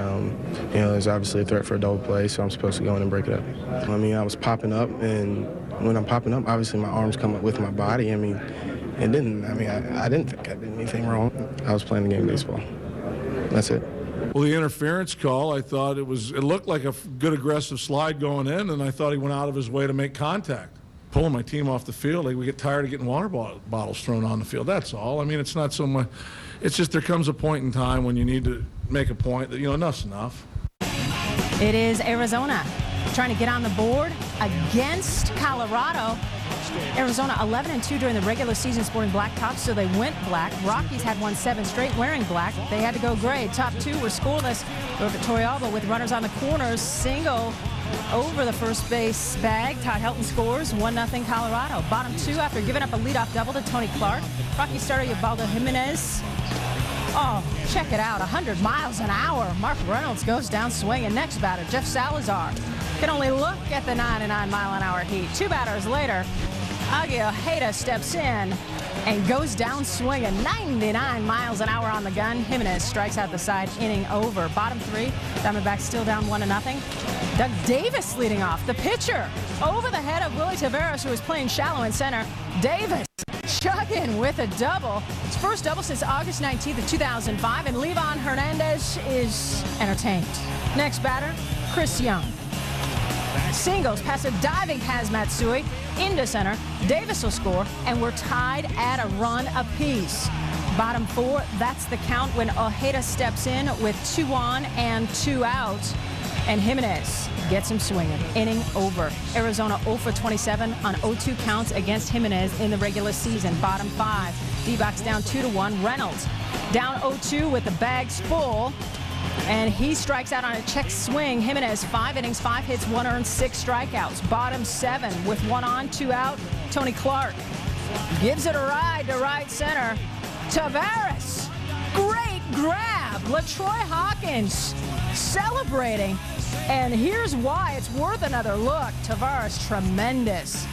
There's obviously a threat for a double play, so I'm supposed to go in and break it up. I was popping up, and when I'm popping up, obviously my arms come up with my body. I didn't think I did anything wrong. I was playing the game of baseball. That's it. Well, the interference call, I thought it looked like a good aggressive slide going in, and I thought he went out of his way to make contact. Pulling my team off the field, we get tired of getting water bottles thrown on the field. That's all. It's not so much. It's just there comes a point in time when you need to make a point that, enough's enough. It is Arizona trying to get on the board against Colorado. Arizona 11-2 during the regular season sporting black tops, so they went black. Rockies had won 7 straight wearing black. They had to go gray. Top 2 were scoreless. Over at Torrealba with runners on the corners. Single over the first base bag. Todd Helton scores 1-0 Colorado. Bottom 2 after giving up a leadoff double to Tony Clark. Rocky starter Ubaldo Jimenez. Oh, check it out, 100 miles an hour. Mark Reynolds goes down swinging. Next batter, Jeff Salazar. Can only look at the 99-mile-an-hour heat. 2 batters later, Augie Ojeda steps in and goes down swinging. 99 miles an hour on the gun. Jimenez strikes out the side, inning over. Bottom 3, Diamondbacks still down 1-0. Doug Davis leading off. The pitcher over the head of Willie Taveras, who was playing shallow in center. Davis chugging with a double. His first double since August 19th of 2005, and Levon Hernandez is entertained. Next batter, Chris Young. Singles past a diving Hazmat Sui into center. Davis will score, and we're tied at a run apiece. Bottom 4, that's the count when Ojeda steps in with 2 on and 2 out. And Jimenez gets him swinging. Inning over. Arizona 0 for 27 on 0-2 counts against Jimenez in the regular season. Bottom 5, D-backs down 2-1. Reynolds down 0-2 with the bags full. And he strikes out on a check swing. Jimenez, 5 innings, 5 hits, 1 earned, 6 strikeouts. Bottom 7 with 1 on, 2 out. Tony Clark gives it a ride to right center. Taveras, great grab. LaTroy Hawkins celebrating. And here's why it's worth another look. Taveras, tremendous.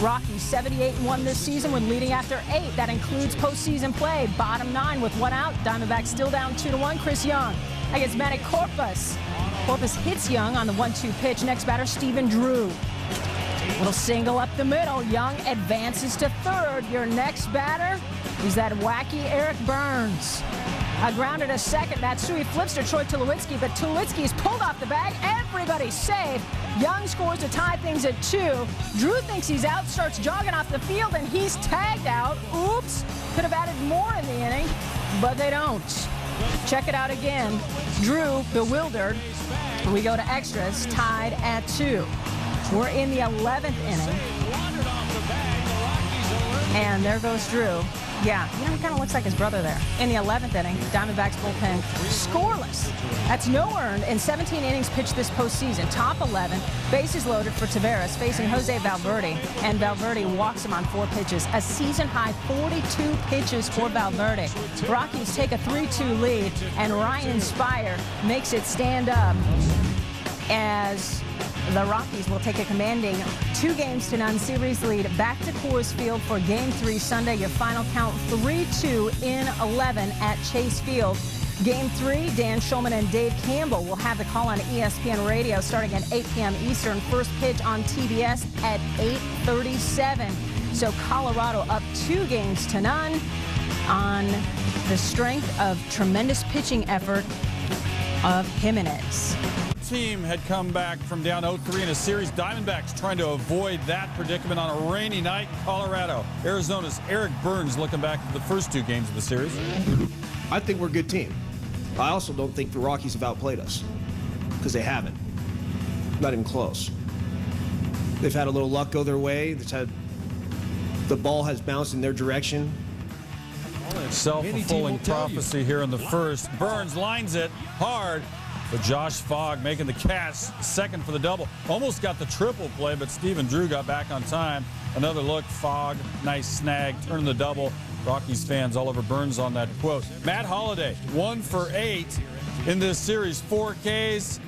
Rockies 78-1 this season when leading after 8. That includes postseason play. Bottom 9 with 1 out. Diamondbacks still down 2-1. Chris Young against Manny Corpus. Corpus hits Young on the 1-2 pitch. Next batter, Stephen Drew. Little single up the middle. Young advances to third. Your next batter is that wacky Eric Burns. A grounded a second. Matsui flips to Troy Tulowitzki, but Tulowitzki's pulled off the bag. Everybody's safe. Young scores to tie things at 2. Drew thinks he's out, starts jogging off the field, and he's tagged out. Oops. Could have added more in the inning, but they don't. Check it out again. Drew bewildered. We go to extras, tied at 2. We're in the 11th inning. And there goes Drew. Yeah, you know, he kind of looks like his brother there. In the 11th inning, Diamondbacks bullpen scoreless. That's no earned in 17 innings pitched this postseason. Top 11, bases loaded for Taveras, facing Jose Valverde. And Valverde walks him on 4 pitches. A season-high 42 pitches for Valverde. Rockies take a 3-2 lead, and Ryan Spire makes it stand up as the Rockies will take a commanding 2-0 series lead back to Coors Field for Game 3 Sunday. Your final count 3-2 in 11 at Chase Field. Game 3, Dan Shulman and Dave Campbell will have the call on ESPN Radio starting at 8 p.m. Eastern. First pitch on TBS at 8:37. So Colorado up 2-0 on the strength of tremendous pitching effort of Jimenez. Team had come back from down 0-3 in a series. Diamondbacks trying to avoid that predicament on a rainy night in Colorado. Arizona's Eric Burns looking back at the first 2 games of the series. I think we're a good team. I also don't think the Rockies have outplayed us, because they haven't. Not even close. They've had a little luck go their way. The ball has bounced in their direction. Self-fulfilling prophecy here in the first. Burns lines it hard. But Josh Fogg making the catch, second for the double. Almost got the triple play, but Stephen Drew got back on time. Another look, Fogg, nice snag, turn the double. Rockies fans all over Burns on that quote. Matt Holliday, 1 for 8 in this series, 4 Ks,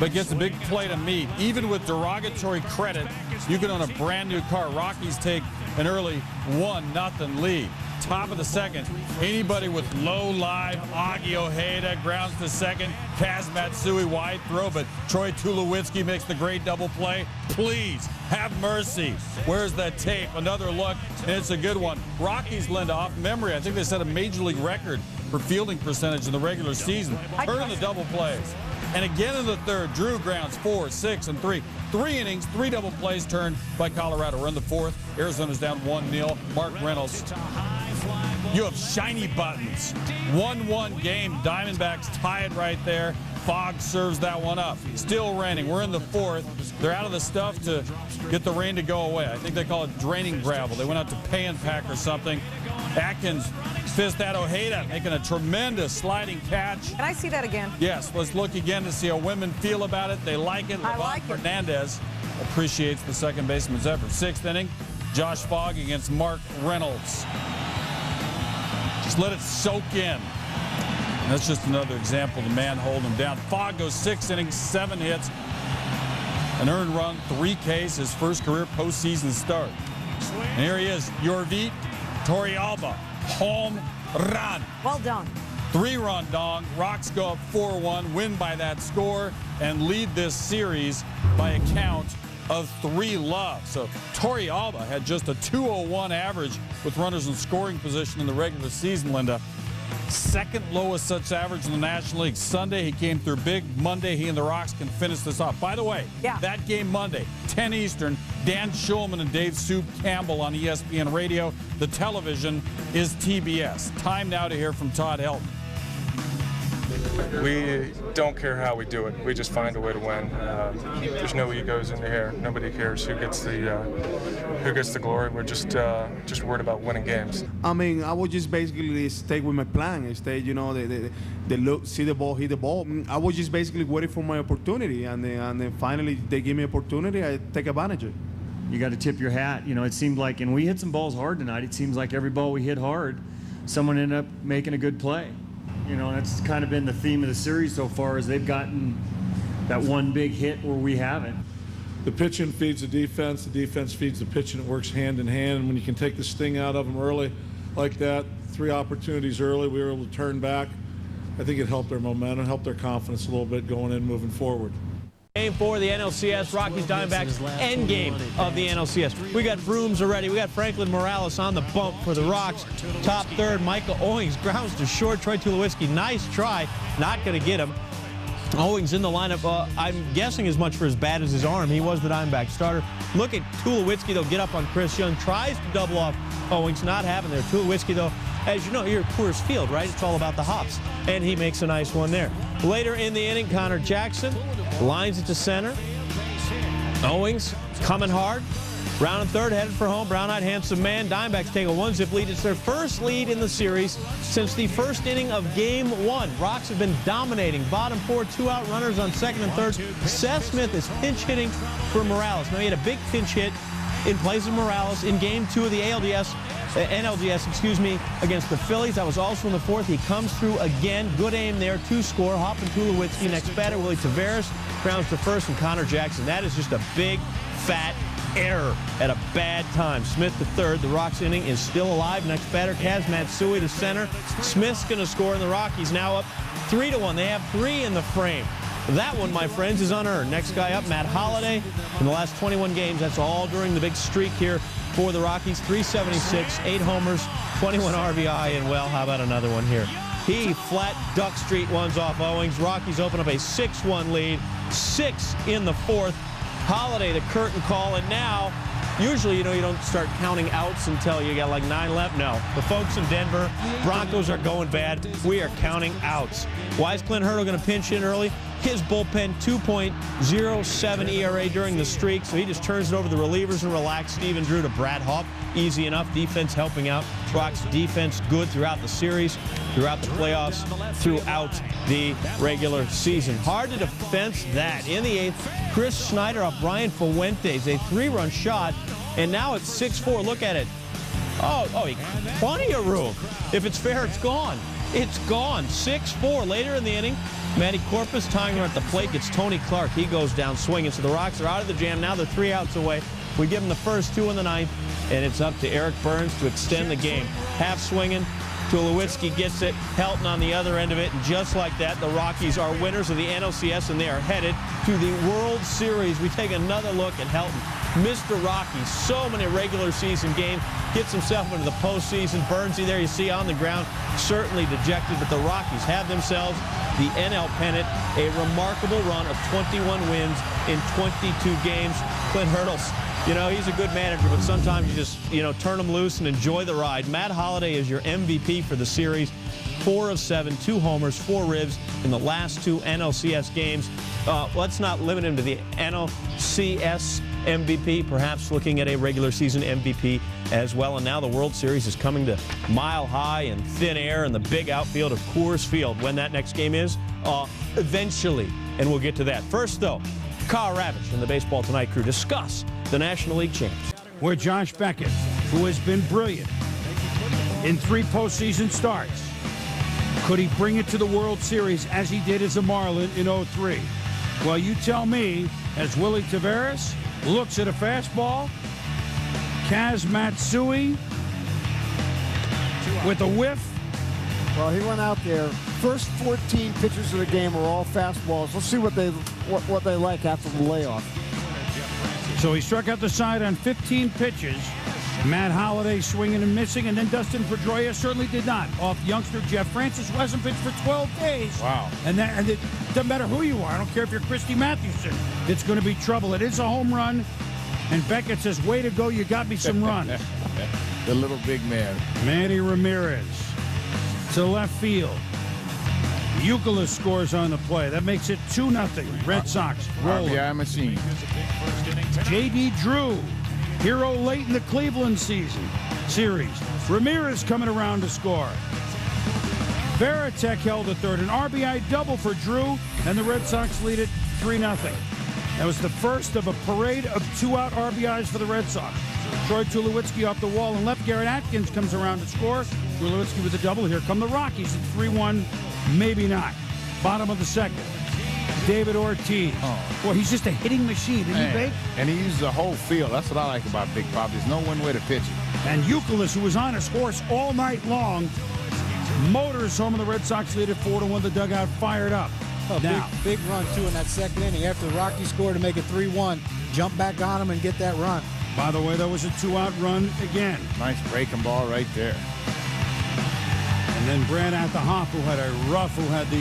but gets a big play to meet. Even with derogatory credit, you can own a brand new car. Rockies take an early 1-0 lead. Top of the second, anybody with low live, Augie Ojeda grounds to second, Kaz Matsui wide throw, but Troy Tulowitzki makes the great double play. Please, have mercy. Where's that tape? Another look, and it's a good one. Rockies lend off memory. I think they set a major league record for fielding percentage in the regular season. Turn the double plays. And again in the third, Drew grounds 4, 6, and 3. 3 innings, 3 double plays turned by Colorado. We're in the 4th. Arizona's down 1-0. Mark Reynolds. You have shiny buttons. 1-1 game. Diamondbacks tie it right there. Fogg serves that one up. Still raining. We're in the 4th. They're out of the stuff to get the rain to go away. I think they call it draining gravel. They went out to pay and pack or something. Atkins fist at Ojeda, making a tremendous sliding catch. Can I see that again? Yes, let's look again to see how women feel about it. They like it. I like it. Hernandez appreciates the second baseman's effort. 6th inning, Josh Fogg against Mark Reynolds. Just let it soak in. And that's just another example of the man holding him down. Fogg goes 6 innings, 7 hits, an earned run, 3 Ks, his first career postseason start. And here he is, Yorvit Torrealba, home run. Well done. 3-run dong. Rocks go up 4-1, win by that score, and lead this series by a count of 3-love. So Torrealba had just a 201 average with runners in scoring position in the regular season, Linda. Second lowest such average in the National League. Sunday, he came through big. Monday, he and the Rocks can finish this off. By the way, that game Monday, 10 Eastern, Dan Shulman and Dave Soup Campbell on ESPN Radio. The television is TBS. Time now to hear from Todd Helton. We don't care how we do it. We just find a way to win. There's no egos in the here. Nobody cares who gets the glory. We're just worried about winning games. I mean, I would just basically stay with my plan. Stay, you know, the look, see the ball, hit the ball. I was just basically waiting for my opportunity, and then finally they give me opportunity. I take advantage of it. You got to tip your hat. You know, it seemed like, and we hit some balls hard tonight. It seems like every ball we hit hard, someone ended up making a good play. You know, that's kind of been the theme of the series so far, is they've gotten that one big hit where we haven't. The pitching feeds the defense feeds the pitching. It works hand in hand. And when you can take the sting out of them early like that, 3 opportunities early, we were able to turn back. I think it helped their momentum, helped their confidence a little bit going in, moving forward. Game for the NLCS, Rockies Diamondbacks end game of the NLCS. We got Brooms already. We got Franklin Morales on the bump for the Rocks. Top third, Michael Owings grounds to short. Troy Tulowitzki, nice try, not going to get him. Owings in the lineup. I'm guessing as much for as bad as his arm. He was the Diamondback starter. Look at Tulowitzki, though, get up on Chris Young. Tries to double off Owings, not having there. Tulowitzki, though, as you know, you're at Coors Field, right? It's all about the hops. And he makes a nice one there. Later in the inning, Connor Jackson lines it to center. Owings coming hard. Brown in third, headed for home. Brown-eyed handsome man. Diamondbacks take a 1-zip lead. It's their first lead in the series since the first inning of Game 1. Rocks have been dominating. Bottom 4, 2-out runners on second and third. Seth Smith is pinch hitting for Morales. Now, he had a big pinch hit in place of Morales in Game 2 of the NLDS, against the Phillies. That was also in the fourth. He comes through again. Good aim there to score. Hopping Tulowitzki. Next batter, Willie Taveras. Grounds to first, and Connor Jackson. That is just a big, fat error at a bad time. Smith to third. The Rocks inning is still alive. Next batter, Kaz Matsui to center. Smith's going to score, and the Rockies now up 3-1. They have 3 in the frame. That one, my friends, is unearned. Next guy up, Matt Holliday. In the last 21 games, that's all during the big streak here for the Rockies. 376, 8 homers, 21 RBI, and, well, how about another one here? He flat Duck Street ones off Owings. Rockies open up a 6-1 lead. 6 in the fourth. Holliday, the curtain call, and now, usually, you know, you don't start counting outs until you got like 9 left. No, the folks in Denver, Broncos are going bad. We are counting outs. Why is Clint Hurdle going to pinch in early? His bullpen, 2.07 ERA during the streak, so he just turns it over to the relievers and relax. Stephen Drew to Brad Hawk. Easy enough. Defense helping out. Rocks defense good throughout the series, throughout the playoffs, throughout the regular season. Hard to defense that. In the eighth, Chris Schneider off Brian Fuentes, a 3-run shot, and now it's 6-4. Look at it. Oh, plenty of room. If it's fair, it's gone. It's gone. 6-4. Later in the inning, Matty Corpus tying her at the plate gets Tony Clark. He goes down swinging. So the Rocks are out of the jam. Now they're 3 outs away. We give them the first 2 in the ninth, and it's up to Eric Burns to extend the game. Half swinging. Tulowitzki gets it. Helton on the other end of it. And just like that, the Rockies are winners of the NLCS, and they are headed to the World Series. We take another look at Helton. Mr. Rocky, so many regular season games. Gets himself into the postseason. Burnsy there, you see on the ground, certainly dejected, but the Rockies have themselves the NL pennant, a remarkable run of 21 wins in 22 games. Clint Hurdles, you know, he's a good manager, but sometimes you just, you know, turn him loose and enjoy the ride. Matt Holliday is your MVP for the series. 4 of 7, 2 homers, 4 ribs in the last 2 NLCS games. Let's not limit him to the NLCS MVP, perhaps looking at a regular season MVP as well. And now the World Series is coming to Mile High and thin air in the big outfield of Coors Field. When that next game is, eventually, and we'll get to that. First, though, Kyle Ravitch and the Baseball Tonight crew discuss the National League champs. Where Josh Beckett, who has been brilliant in 3 postseason starts, could he bring it to the World Series as he did as a Marlin in 03? Well, you tell me, as Willie Taveras looks at a fastball, Kaz Matsui with a whiff. Well, he went out there. First 14 pitches of the game were all fastballs. Let's see what they like after the layoff. So he struck out the side on 15 pitches. Matt Holliday swinging and missing, and then Dustin Pedroia certainly did not. Off youngster Jeff Francis, who hasn't pitched for 12 days. Wow. And it doesn't matter who you are. I don't care if you're Christy Mathewson. It's going to be trouble. It is a home run. And Beckett says, way to go, you got me some runs. The little big man. Manny Ramirez to left field. Youkilis scores on the play. That makes it 2-0. Red Sox rolling. RBI machine. J.D. Drew, hero late in the Cleveland series. Ramirez coming around to score. Varitek held at third. An RBI double for Drew, and the Red Sox lead it 3-0. That was the first of a parade of 2-out RBIs for the Red Sox. Troy Tulowitzki off the wall and left. Garrett Atkins comes around to score. Tulowitzki with a double. Here come the Rockies at 3-1. Maybe not. Bottom of the second. David Ortiz. Boy, he's just a hitting machine, isn't he, Bake? And he uses the whole field. That's what I like about Big Pop. There's no one way to pitch it. And Youkilis, who was on his horse all night long, motors home, and the Red Sox lead at 4-1. The dugout fired up. A Now, big run, too, in that second inning. After the Rockies scored to make it 3-1, jump back on them and get that run. by the way, that was a 2-out run again. Nice breaking ball right there. And then Brad at the hop, who had the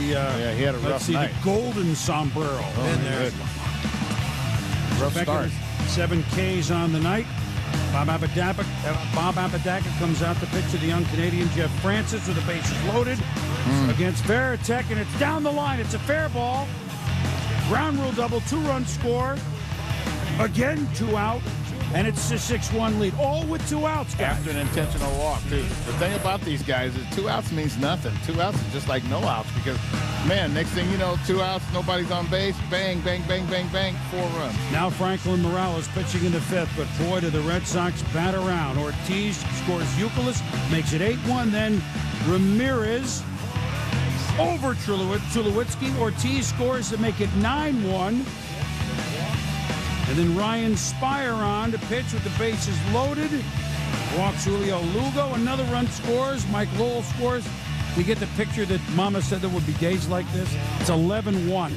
he had a rough night. the golden sombrero in there. Rough start. 7 Ks on the night. Bob Apodaca comes out to pitch to the young Canadian Jeff Francis with the bases loaded against Veritek, and it's down the line. It's a fair ball. Ground rule double, 2-run score. Again, 2 out, and it's a 6-1 lead. All with 2 outs, guys. After an intentional walk, too. The thing about these guys is 2 outs means nothing. 2 outs is just like no outs because, man, next thing you know, 2 outs, nobody's on base, bang, bang, bang, bang, bang, 4 runs. Now Franklin Morales pitching in the 5th, but boy, do the Red Sox bat around. Ortiz scores Youkilis, makes it 8-1. Then Ramirez over Tulowitzki. Ortiz scores to make it 9-1. And then Ryan Spire on to pitch with the bases loaded. Walks Julio Lugo. Another run scores. Mike Lowell scores. You get the picture that Mama said there would be days like this? It's 11-1.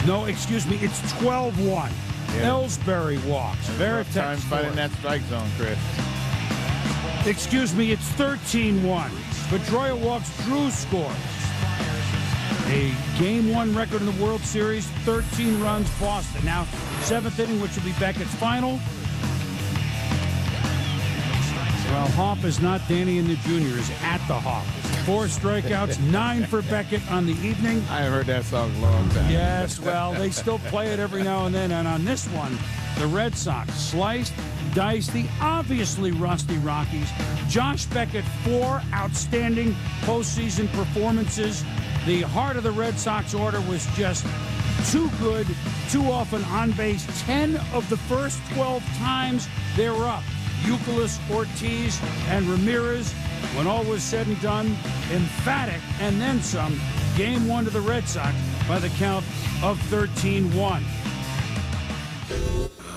No, excuse me, it's 12-1. Yeah. Ellsbury walks. Veritek time fighting that strike zone, Chris. Excuse me, it's 13-1. Pedroia walks. Drew scores. A Game 1 record in the World Series, 13 runs, Boston. Now, 7th inning, which will be Beckett's final. Well, Hop is not Danny and the Juniors at the Hop. 4 strikeouts, 9 for Beckett on the evening. I haven't heard that song in a long time. Yes, well, they still play it every now and then. And on this one, the Red Sox sliced, diced the obviously rusty Rockies. Josh Beckett, 4 outstanding postseason performances. The heart of the Red Sox order was just too good, too often on base. 10 of the first 12 times they were up. Youkilis, Ortiz, and Ramirez. When all was said and done, emphatic and then some. Game 1 to the Red Sox by the count of 13-1.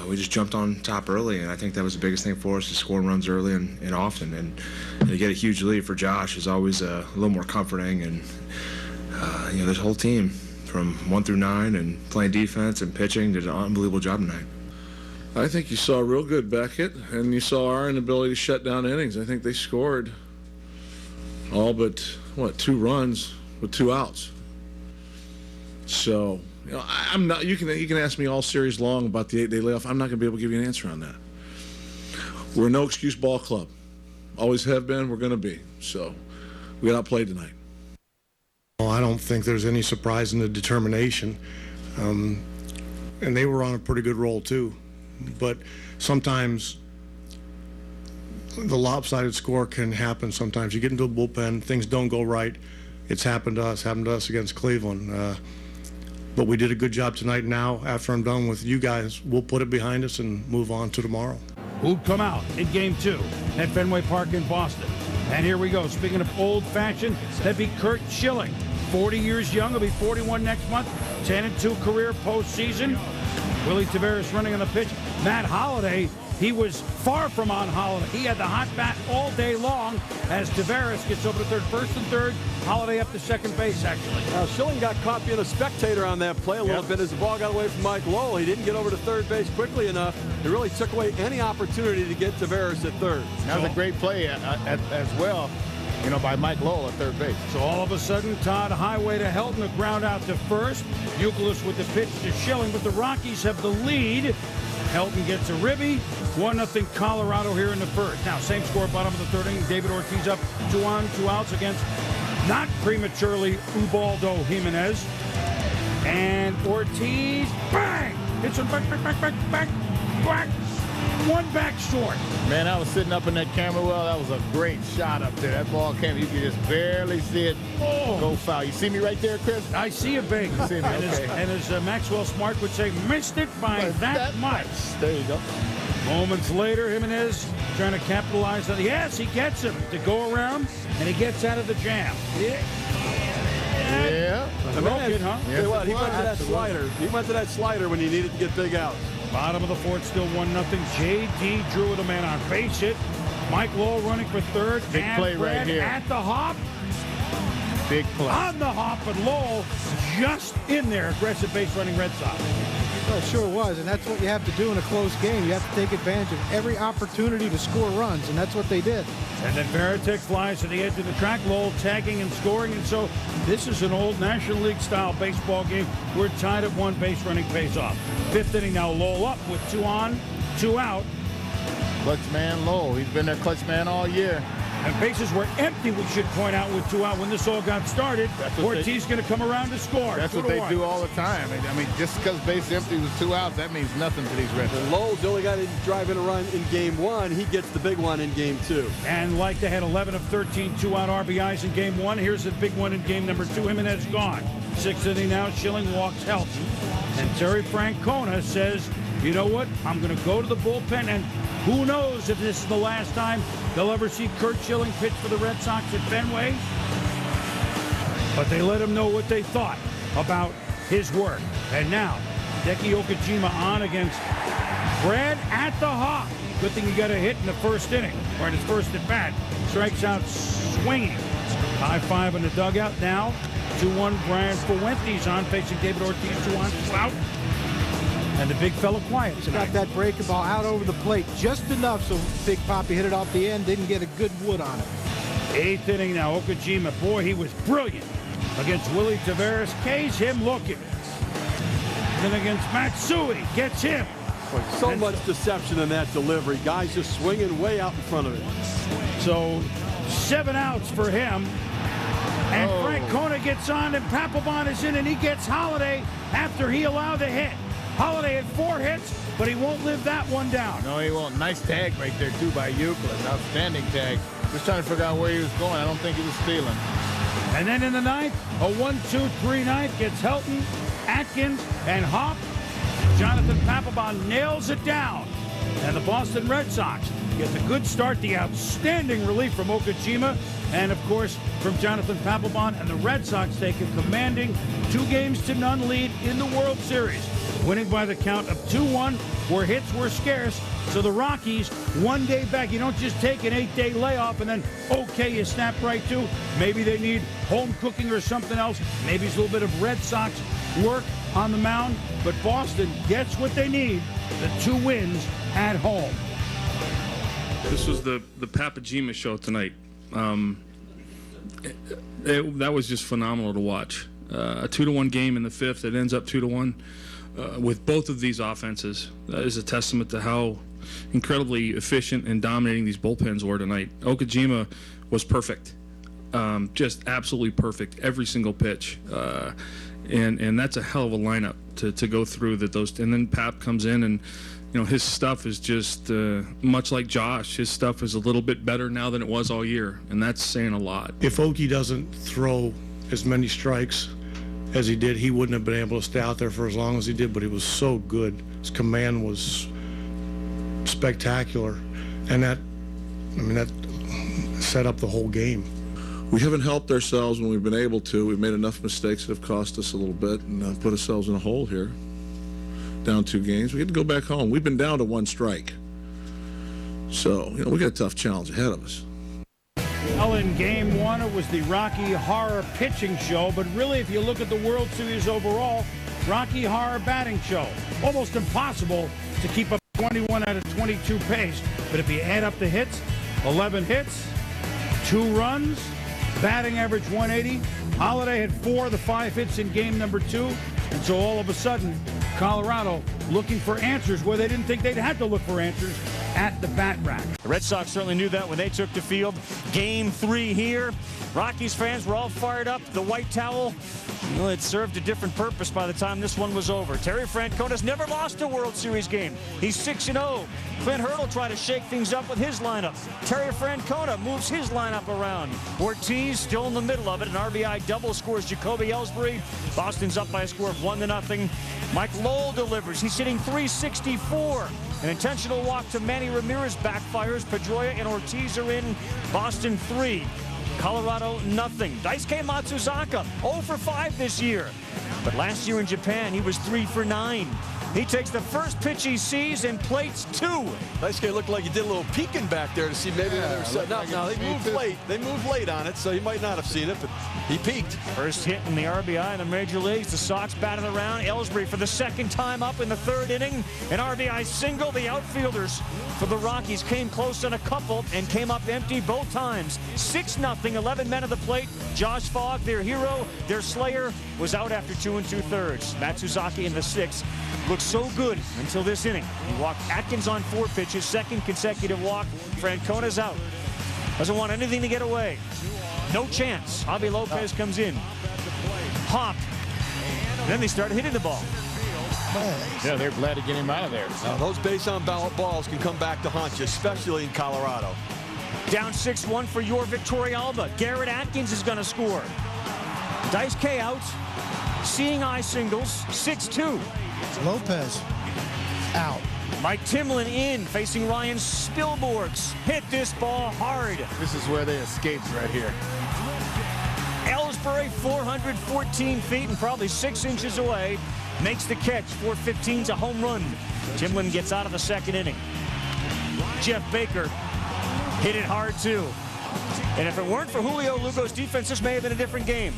We just jumped on top early, and I think that was the biggest thing for us, to score runs early and often. And to get a huge lead for Josh is always a little more comforting. And this whole team, from 1 through 9, and playing defense and pitching, did an unbelievable job tonight. I think you saw real good Beckett, and you saw our inability to shut down innings. I think they scored all but, 2 runs with 2 outs. So, I'm not. You can ask me all series long about the 8-day layoff. I'm not going to be able to give you an answer on that. We're a no-excuse ball club. Always have been. We're going to be. So, we got outplayed tonight. Well, I don't think there's any surprise in the determination. And they were on a pretty good roll, too. But sometimes the lopsided score can happen sometimes. You get into a bullpen, things don't go right. It's happened to us against Cleveland. But we did a good job tonight. Now, after I'm done with you guys, we'll put it behind us and move on to tomorrow. Who'll come out in Game 2 at Fenway Park in Boston. And here we go. Speaking of old-fashioned, that'd be Curt Schilling. 40 years young. He'll be 41 next month. 10-2 career postseason. Willie Taveras running on the pitch. Matt Holliday, he was far from on holiday. He had the hot bat all day long as Taveras gets over to third. First and third, Holliday up to second base, actually. Schilling got caught being a spectator on that play a little bit as the ball got away from Mike Lowell. He didn't get over to third base quickly enough. It really took away any opportunity to get Taveras at third. That was a great play as well, by Mike Lowell at third base. So all of a sudden, Todd Highway to Helton, a ground out to first. Youkilis with the pitch to Schilling, but the Rockies have the lead. Helton gets a ribby. 1-0 Colorado here in the first. Now, same score, bottom of the third inning. David Ortiz up 2 on, 2 outs against, not prematurely, Ubaldo Jimenez. And Ortiz, bang! Hits him back. One back short. Man, I was sitting up in that camera well. That was a great shot up there. That ball came. You could just barely see it go foul. You see me right there, Chris? I see a big. You see me, okay. And as Maxwell Smart would say, missed it by that much. There you go. Moments later, Jimenez trying to capitalize on it. Yes, he gets him to go around, and he gets out of the jam. Yeah. Broken, huh? He went to that slider. He went to that slider when he needed to get big outs. Bottom of the fourth, still 1-0. J.D. Drew with a man on base hit. Mike Lowell running for third. Big play right here. At the hop. Big play. On the hop, and Lowell just in there. Aggressive base running Red Sox. Well, it sure was, and that's what you have to do in a close game. You have to take advantage of every opportunity to score runs, and that's what they did. And then Veritek flies to the edge of the track. Lowell tagging and scoring, and so this is an old National League style baseball game. We're tied at 1. Base running pays off. 5th inning now. Lowell up with 2 on, 2 out. Clutch man Lowell. He's been their clutch man all year. And bases were empty, we should point out, with 2 out. When this all got started, Ortiz going to come around to score. That's what they do all the time. I mean, just because base empty with 2 outs, that means nothing to these Red Sox. And Lowell's the only guy that didn't drive in a run in game 1. He gets the big one in game 2. And like they had 11 of 13 2-out RBIs in game 1. Here's the big one in game number 2. Jimenez gone. 6th inning now. Schilling walks Helton. And Terry Francona says, you know what? I'm going to go to the bullpen, and who knows if this is the last time they'll ever see Curt Schilling pitch for the Red Sox at Fenway. But they let him know what they thought about his work. And now, Hideki Okajima on against Brad at the hop. Good thing he got a hit in the first inning, or in his first at bat. Strikes out swinging. High five in the dugout now. 2-1 Brian Fuentes on, facing David Ortiz. 2 on, 2 out. And the big fella quiet tonight. Got that breaking ball out over the plate just enough so Big Papi hit it off the end, didn't get a good wood on it. 8th inning now. Okajima, boy, he was brilliant against Willie Taveras. K's him looking. Then against Matsui, gets him. So much deception in that delivery. Guys just swinging way out in front of it. So 7 outs for him. And Francona gets on, and Papelbon is in, and he gets Holiday after he allowed the hit. Holiday had 4 hits, but he won't live that one down. No, he won't. Nice tag right there, too, by Euclid. Outstanding tag. Just trying to figure out where he was going. I don't think he was stealing. And then in the 9th, a 1-2-3 ninth gets Helton, Atkins, and Hop. Jonathan Papelbon nails it down. And the Boston Red Sox get the good start, the outstanding relief from Okajima, and, of course, from Jonathan Papelbon. And the Red Sox take a commanding 2-0 lead in the World Series, winning by the count of 2-1, where hits were scarce. So the Rockies, 1 day back. You don't just take an 8-day layoff and then, okay, you snap right to. Maybe they need home cooking or something else. Maybe it's a little bit of Red Sox work on the mound. But Boston gets what they need, the 2 wins at home. This was the Papajima show tonight. That was just phenomenal to watch. A 2-1 game in the 5th. It ends up 2-1 with both of these offenses. That is a testament to how incredibly efficient and dominating these bullpens were tonight. Okajima was perfect, just absolutely perfect every single pitch, and that's a hell of a lineup to go through that those. And then Pap comes in, and you know his stuff is just much like Josh. His stuff is a little bit better now than it was all year, and that's saying a lot. If Okie doesn't throw as many strikes as he did, he wouldn't have been able to stay out there for as long as he did, but he was so good. His command was spectacular, and that set up the whole game. We haven't helped ourselves when we've been able to. We've made enough mistakes that have cost us a little bit and put ourselves in a hole here. Down 2 games. We had to go back home. We've been down to 1 strike. So, you know, we got a tough challenge ahead of us. Well, in game 1, it was the Rocky Horror pitching show, but really, if you look at the World Series overall, Rocky Horror batting show. Almost impossible to keep up 21 out of 22 pace, but if you add up the hits, 11 hits, 2 runs, batting average 180. Holiday had 4 of the 5 hits in game number 2, and so all of a sudden, Colorado looking for answers where they didn't think they'd had to look for answers at the bat rack. The Red Sox certainly knew that when they took the field. Game 3 here. Rockies fans were all fired up. The white towel, well, it served a different purpose by the time this one was over. Terry Francona's never lost a World Series game. He's 6-0. Clint Hurdle tried to shake things up with his lineup. Terry Francona moves his lineup around. Ortiz still in the middle of it. An RBI double scores Jacoby Ellsbury. Boston's up by a score of 1-0. Mike Lowell delivers. He's hitting .364. An intentional walk to Manny Ramirez backfires. Pedroia and Ortiz are in. Boston 3. Colorado nothing. Daisuke Matsuzaka 0 for 5 this year. But last year in Japan, he was 3 for 9. He takes the first pitch he sees and plates 2. Daisuke looked like he did a little peeking back there to see maybe when they were setting up. Now they moved late. They moved late on it, so he might not have seen it, but He peaked. First hit in the RBI in the major leagues. The Sox batted around. Ellsbury for the second time up in the third inning. An RBI single. The outfielders for the Rockies came close on a couple and came up empty both times. 6-0, 11 men at the plate. Josh Fogg, their hero, their slayer, was out after 2 2/3. Matsuzaki in the sixth looked so good until this inning. He walked Atkins on 4 pitches, second consecutive walk. Francona's out. Doesn't want anything to get away. No chance. Javi Lopez comes in. Hop. And then they started hitting the ball. Yeah, they're glad to get him out of there. Now, those base on balls can come back to haunt you, especially in Colorado. Down 6-1 for your Victorialba. Garrett Atkins is going to score. Dice K out. Seeing eye singles. 6-2. Lopez out. Mike Timlin in, facing Ryan Spilborghs. Hit this ball hard. This is where they escaped right here. Ellsbury, 414 feet and probably 6 inches away, makes the catch. 415's a home run. Timlin gets out of the second inning. Jeff Baker hit it hard too. And if it weren't for Julio Lugo's defense, this may have been a different game.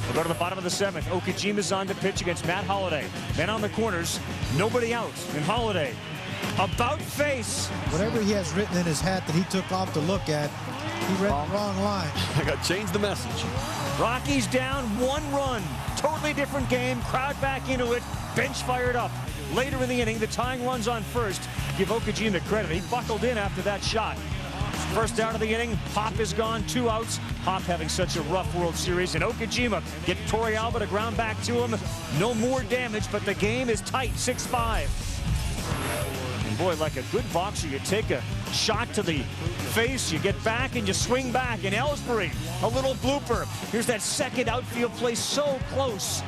We'll go to the bottom of the 7th. Okajima's on to pitch against Matt Holliday. Men on the corners, nobody out. And Holliday, about face. Whatever he has written in his hat that he took off to look at, he read the wrong line. I got to change the message. Rockies down 1 run. Totally different game. Crowd back into it. Bench fired up. Later in the inning, the tying runs on first. Give Okajima credit. He buckled in after that shot. First out of the inning, Hop is gone, 2 outs. Hop having such a rough World Series, and Okajima get Torrealba to ground back to him. No more damage, but the game is tight, 6-5. And boy, like a good boxer, you take a shot to the face, you get back, and you swing back. And Ellsbury, a little blooper. Here's that second outfield play, so close,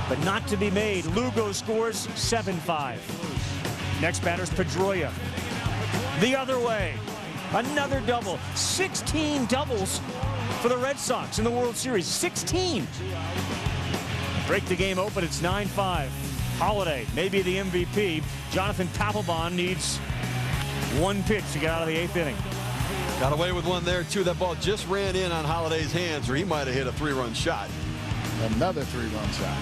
but not to be made. Lugo scores 7-5. Next batter's Pedroia. The other way. Another double. 16 doubles for the Red Sox in the World Series. 16. Break the game open. It's 9-5. Holliday, maybe the MVP. Jonathan Papelbon needs 1 pitch to get out of the 8th inning. Got away with one there, too. That ball just ran in on Holliday's hands, or he might have hit a 3-run shot. Another 3-run shot.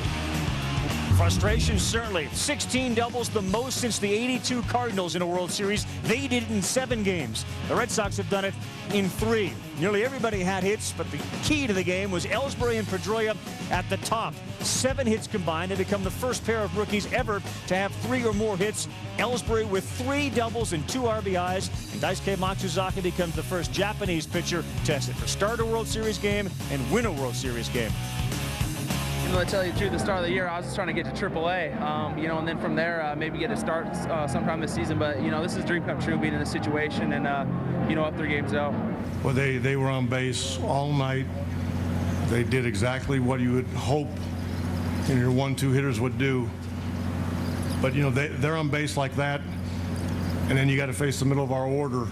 Frustration, certainly. 16 doubles, the most since the 82 Cardinals in a World Series. They did it in 7 games. The Red Sox have done it in 3. Nearly everybody had hits, but the key to the game was Ellsbury and Pedroia at the top. 7 hits combined. They become the first pair of rookies ever to have 3 or more hits. Ellsbury with 3 doubles and 2 RBIs. And Daisuke Matsuzaki becomes the first Japanese pitcher tested for start a World Series game and win a World Series game. To tell you the truth, the start of the year, I was just trying to get to AAA, and then from there, maybe get a start sometime this season. But, this is a dream come true, being in this situation and, up 3 games out. Well, they were on base all night. They did exactly what you would hope your 1-2 hitters would do. But, they're on base like that, and then you got to face the middle of our order.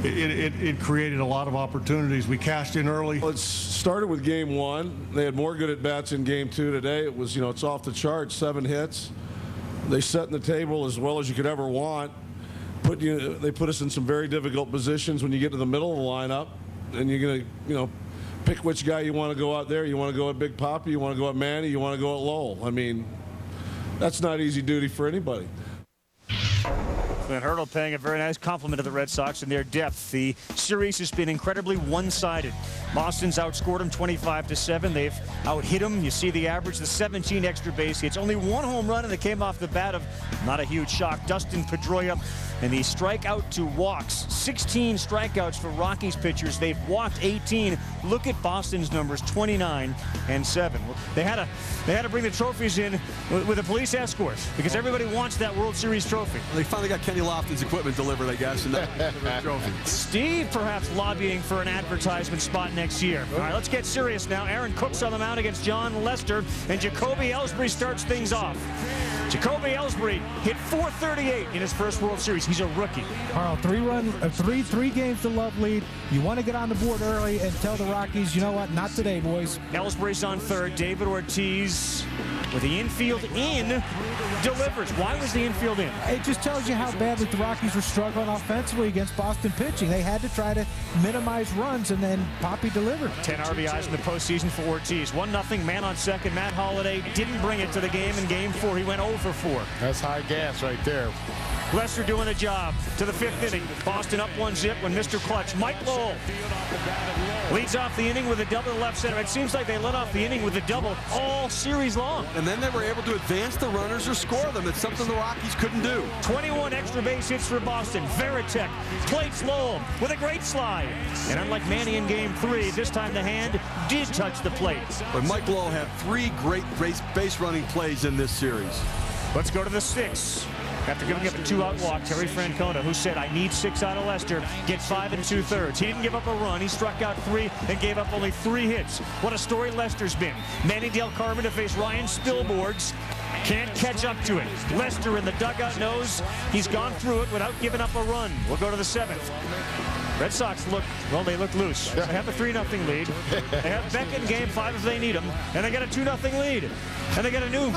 It created a lot of opportunities. We cashed in early. Well, it started with game 1. They had more good at-bats in game 2 today. It was, it's off the charts, 7 hits. They set the table as well as you could ever want. They put us in some very difficult positions when you get to the middle of the lineup, and you're going to, pick which guy you want to go out there. You want to go at Big Papi, you want to go at Manny, you want to go at Lowell. I mean, that's not easy duty for anybody. Clint Hurdle paying a very nice compliment to the Red Sox in their depth. The series has been incredibly one-sided. Boston's outscored them 25-7. They've out-hit them. You see the average, the 17 extra base hits. Only 1 home run, and it came off the bat of, not a huge shock, Dustin Pedroia. And the strikeout to walks. 16 strikeouts for Rockies pitchers. They've walked 18. Look at Boston's numbers, 29-7. They had to bring the trophies in with a police escort because everybody wants that World Series trophy. They finally got Kenny Lofton's equipment delivered, I guess, and that trophy. Steve perhaps lobbying for an advertisement spot next year. All right, let's get serious now. Aaron Cook's on the mound against John Lester, and Jacoby Ellsbury starts things off. Jacoby Ellsbury hit .438 in his first World Series. He's a rookie. Carl, three games to love lead. You want to get on the board early and tell the Rockies, you know what, not today, boys. Ellsbury's on third. David Ortiz with the infield in delivers. Why was the infield in? It just tells you how badly the Rockies were struggling offensively against Boston pitching. They had to try to minimize runs, and then Poppy delivered. 10 RBIs in the postseason for Ortiz. 1-0, man on second. Matt Holliday didn't bring it to the game in Game 4. He went 0 for 4. That's high gas right there. Lester doing the job to the 5th inning. Boston up 1-0 when Mr. Clutch, Mike Lowell, leads off the inning with a double to left center. It seems like they let off the inning with a double all series long. And then they were able to advance the runners or score them. It's something the Rockies couldn't do. 21 extra base hits for Boston. Veritek plates Lowell with a great slide. And unlike Manny in Game 3, this time the hand did touch the plate. But Mike Lowell had 3 great base running plays in this series. Let's go to the 6th. After giving up a 2-out walk, Terry Francona, who said, I need 6 out of Lester, get 5 2/3. He didn't give up a run. He struck out 3 and gave up only 3 hits. What a story Lester's been. Manny Del Carmen to face Ryan Spilborghs. Can't catch up to it. Lester in the dugout knows he's gone through it without giving up a run. We'll go to the 7th. Red Sox look loose. They have a 3-0 lead. They have Beck in Game 5 if they need him. And they got a 2-0 lead. And they got a new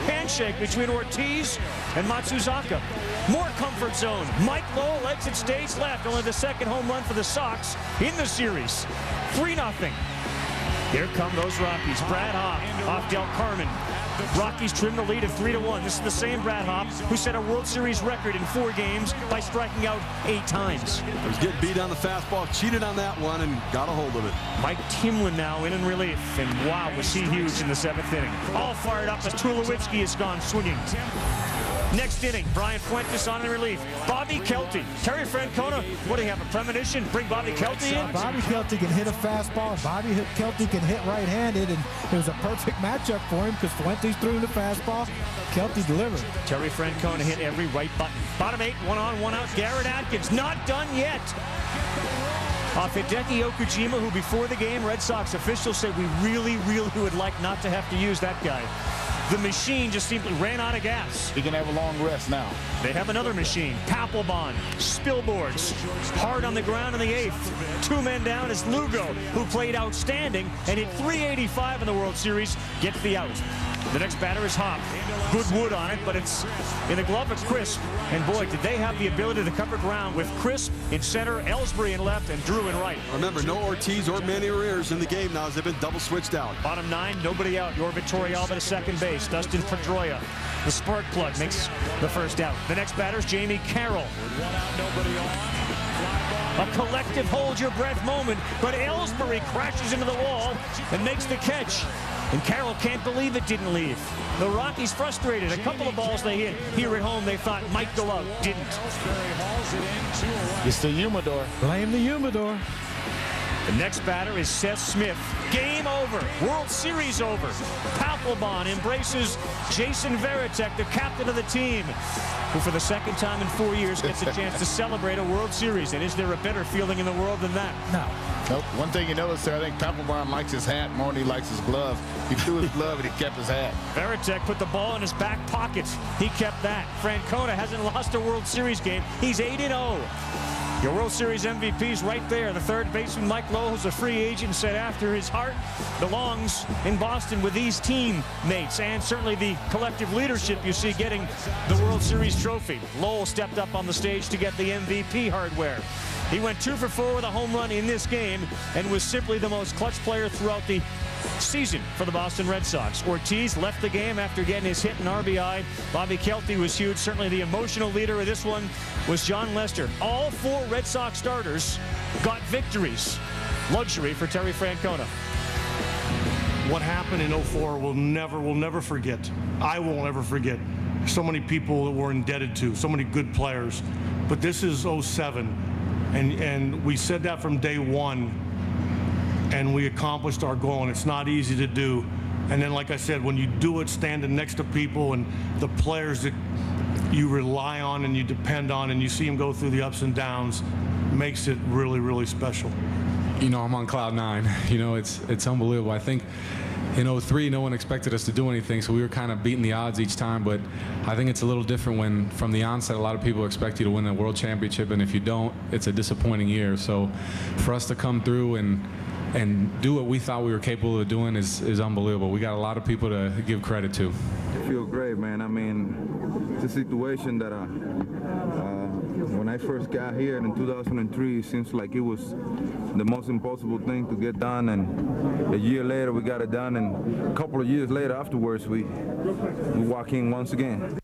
handshake between Ortiz and Matsuzaka. More comfort zone. Mike Lowell exits stage left. Only the 2nd home run for the Sox in the series. 3-0. Here come those Rockies. Brad Hopp off Del Carmen. Rockies trim the lead of 3-1. This is the same Brad Hopp who set a World Series record in 4 games by striking out 8 times. He was getting beat on the fastball, cheated on that one, and got a hold of it. Mike Timlin now in relief, and wow, was he huge in the 7th inning. All fired up as Tulowitzki has gone swinging. Next inning, Brian Fuentes on in relief. Bobby Kelty. Terry Francona, what do you have, a premonition? Bring Bobby Kelty in? Bobby Kelty can hit a fastball. Bobby Kelty can hit right-handed, and it was a perfect matchup for him because Fuentes threw him the fastball. Kelty delivered. Terry Francona hit every right button. Bottom 8, 1 on, 1 out. Garrett Atkins, not done yet. Hideki Okujima, who before the game, Red Sox officials said we really would like not to have to use that guy. The machine just simply ran out of gas. He can have a long rest now. They have another machine. Papelbon, Spilborghs, hard on the ground in the 8th. 2 men down as Lugo, who played outstanding and hit .385 in the World Series, gets the out. The next batter is Hopp. Good wood on it, but it's in the glove of Crisp. And boy, did they have the ability to cover ground with Crisp in center, Ellsbury in left, and Drew in right. Remember, no Ortiz or Manny Ramirez in the game now as they've been double switched out. Bottom 9, nobody out. Your Vittorialba to second base. Dustin Pedroia, the spark plug, makes the first out. The next batter is Jamie Carroll. A collective hold your breath moment, but Ellsbury crashes into the wall and makes the catch. And Carroll can't believe it didn't leave. The Rockies frustrated. A couple of balls they hit here at home they thought might go out. Didn't. It's the humidor. Blame the humidor. The next batter is Seth Smith. Game over. World Series over. Papelbon embraces Jason Veritek, the captain of the team, who for the 2nd time in 4 years gets a chance to celebrate a World Series. And is there a better feeling in the world than that? No. Nope. One thing you notice there, I think Papelbon likes his hat more than he likes his glove. He threw his glove and he kept his hat. Veritek put the ball in his back pocket. He kept that. Francona hasn't lost a World Series game. He's 8-0. Your World Series MVP's right there. The third baseman, Mike Lowell, who's a free agent, said after his heart belongs in Boston with these teammates and certainly the collective leadership you see getting the World Series trophy. Lowell stepped up on the stage to get the MVP hardware. He went 2 for 4 with a home run in this game and was simply the most clutch player throughout the season for the Boston Red Sox. Ortiz left the game after getting his hit in RBI. Bobby Kelty was huge. Certainly the emotional leader of this one was John Lester. All 4 Red Sox starters got victories. Luxury for Terry Francona. What happened in 04 we'll never forget. I won't ever forget. So many people that we're indebted to, so many good players. But this is 07, and we said that from day one, and we accomplished our goal, and it's not easy to do. And then, like I said, when you do it standing next to people and the players that you rely on and you depend on, and you see them go through the ups and downs, makes it really, really special. You know, I'm on cloud 9. You know, it's unbelievable. I think In 03, no one expected us to do anything, so we were kind of beating the odds each time, but I think it's a little different when, from the onset, a lot of people expect you to win a world championship, and if you don't, it's a disappointing year. So for us to come through and do what we thought we were capable of doing is unbelievable. We got a lot of people to give credit to. I feel great, man. I mean, it's a situation that when I first got here in 2003, it seems like it was the most impossible thing to get done, and a year later we got it done, and a couple of years later afterwards we walk in once again.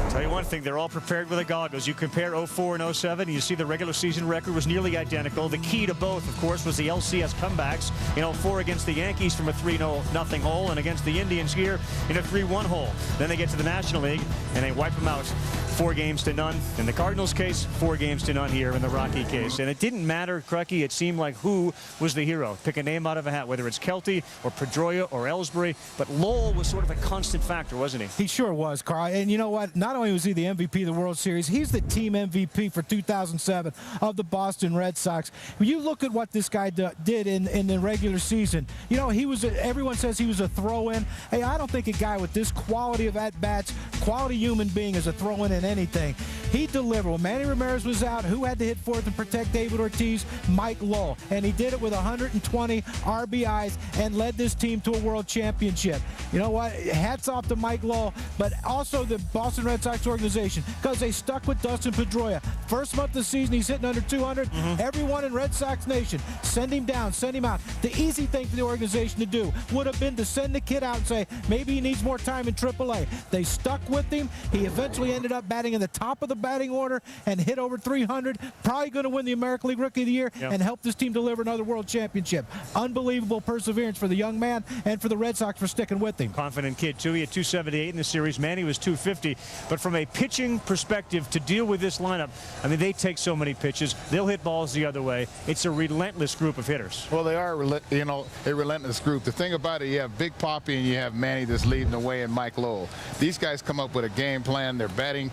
Tell you one thing, they're all prepared with the goggles. You compare 04 and 07, and you see the regular season record was nearly identical. The key to both, of course, was the LCS comebacks in 04 against the Yankees from a 3-0 hole, and against the Indians here in a 3-1 hole. Then they get to the National League, and they wipe them out 4-0. In the Cardinals case, 4-0 here in the Rocky case. And it didn't matter, Crucky, it seemed like who was the hero. Pick a name out of a hat, whether it's Kelty or Pedroia or Ellsbury, but Lowell was sort of a constant factor, wasn't he? He sure was, Carl. And you know what? Not only was he the MVP of the World Series, he's the team MVP for 2007 of the Boston Red Sox. When you look at what this guy did in the regular season, you know, everyone says he was a throw-in. Hey, I don't think a guy with this quality of at-bats, quality human being, is a throw-in in anything. He delivered. When Manny Ramirez was out, who had to hit fourth and protect David Ortiz? Mike Lowell. And he did it with 120 RBIs and led this team to a world championship. You know what? Hats off to Mike Lowell, but also the Boston Red Sox organization, because they stuck with Dustin Pedroia. First month of the season, he's hitting under 200. Everyone in Red Sox Nation, send him down, send him out. The easy thing for the organization to do would have been to send the kid out and say, maybe he needs more time in AAA. They stuck with him. He eventually ended up batting in the top of the batting order and hit over 300. Probably going to win the American League Rookie of the Year and help this team deliver another world championship. Unbelievable perseverance for the young man and for the Red Sox for sticking with him. Confident kid, too. He had 278 in the series. Manny was 250. But from a pitching perspective, to deal with this lineup, I mean, they take so many pitches. They'll hit balls the other way. It's a relentless group of hitters. Well, they are, you know, a relentless group. The thing about it, you have Big Papi and you have Manny that's leading the way, and Mike Lowell. These guys come up with a game plan. Their batting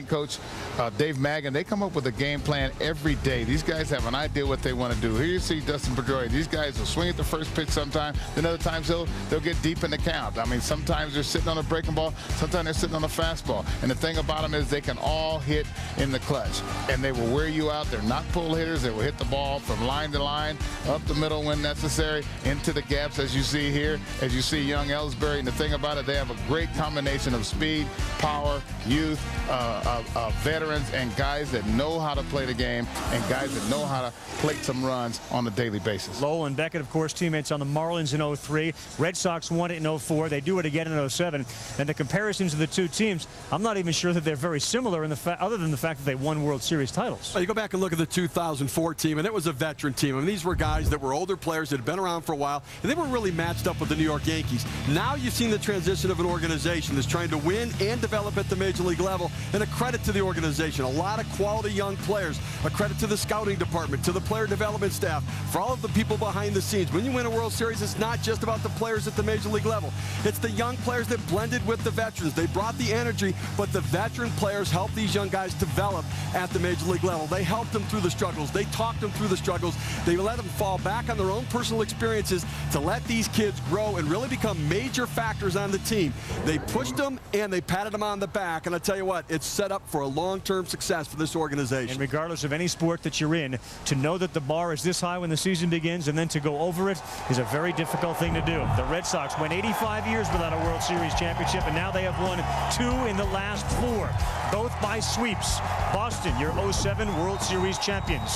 coach, Dave Magan, they come up with a game plan every day. These guys have an idea what they want to do. Here you see Dustin Pedroia. These guys will swing at the first pitch sometime. Then other times they'll get deep in the count. I mean, sometimes they're sitting on a breaking ball. Sometimes they're sitting on a fastball. And the thing about them is they can all hit in the clutch. And they will wear you out. They're not pull hitters. They will hit the ball from line to line, up the middle when necessary, into the gaps as you see here, as you see young Ellsbury. And the thing about it, they have a great combination of speed, power, youth, veterans, and guys that know how to play the game, and guys that know how to plate some runs on a daily basis. Lowell and Beckett, of course, teammates on the Marlins in 03. Red Sox won it in 04. They do it again in 07. And the comparisons of the two teams, I'm not even sure that they're very similar in other than the fact that they won World Series titles. Well, you go back and look at the 2004 team, and it was a veteran team. I mean, these were guys that were older players that had been around for a while, and they were really matched up with the New York Yankees. Now you've seen the transition of an organization that's trying to win and develop at the major league level, and a credit to the organization. A lot of quality young players. A credit to the scouting department, to the player development staff, for all of the people behind the scenes. When you win a World Series, it's not just about the players at the major league level. It's the young players that blended with the veterans. They brought the energy, but the veteran players helped these young guys develop at the major league level. They helped them through the struggles. They talked them through the struggles. They let them fall back on their own personal experiences to let these kids grow and really become major factors on the team. They pushed them and they patted them on the back, and I tell you what, it's set up for a long-term success for this organization. And regardless of any sport that you're in, to know that the bar is this high when the season begins and then to go over it is a very difficult thing to do. The Red Sox went 85 years without a World Series championship, and now they have won 2 in the last 4, both by sweeps. Boston, your 07 World Series champions.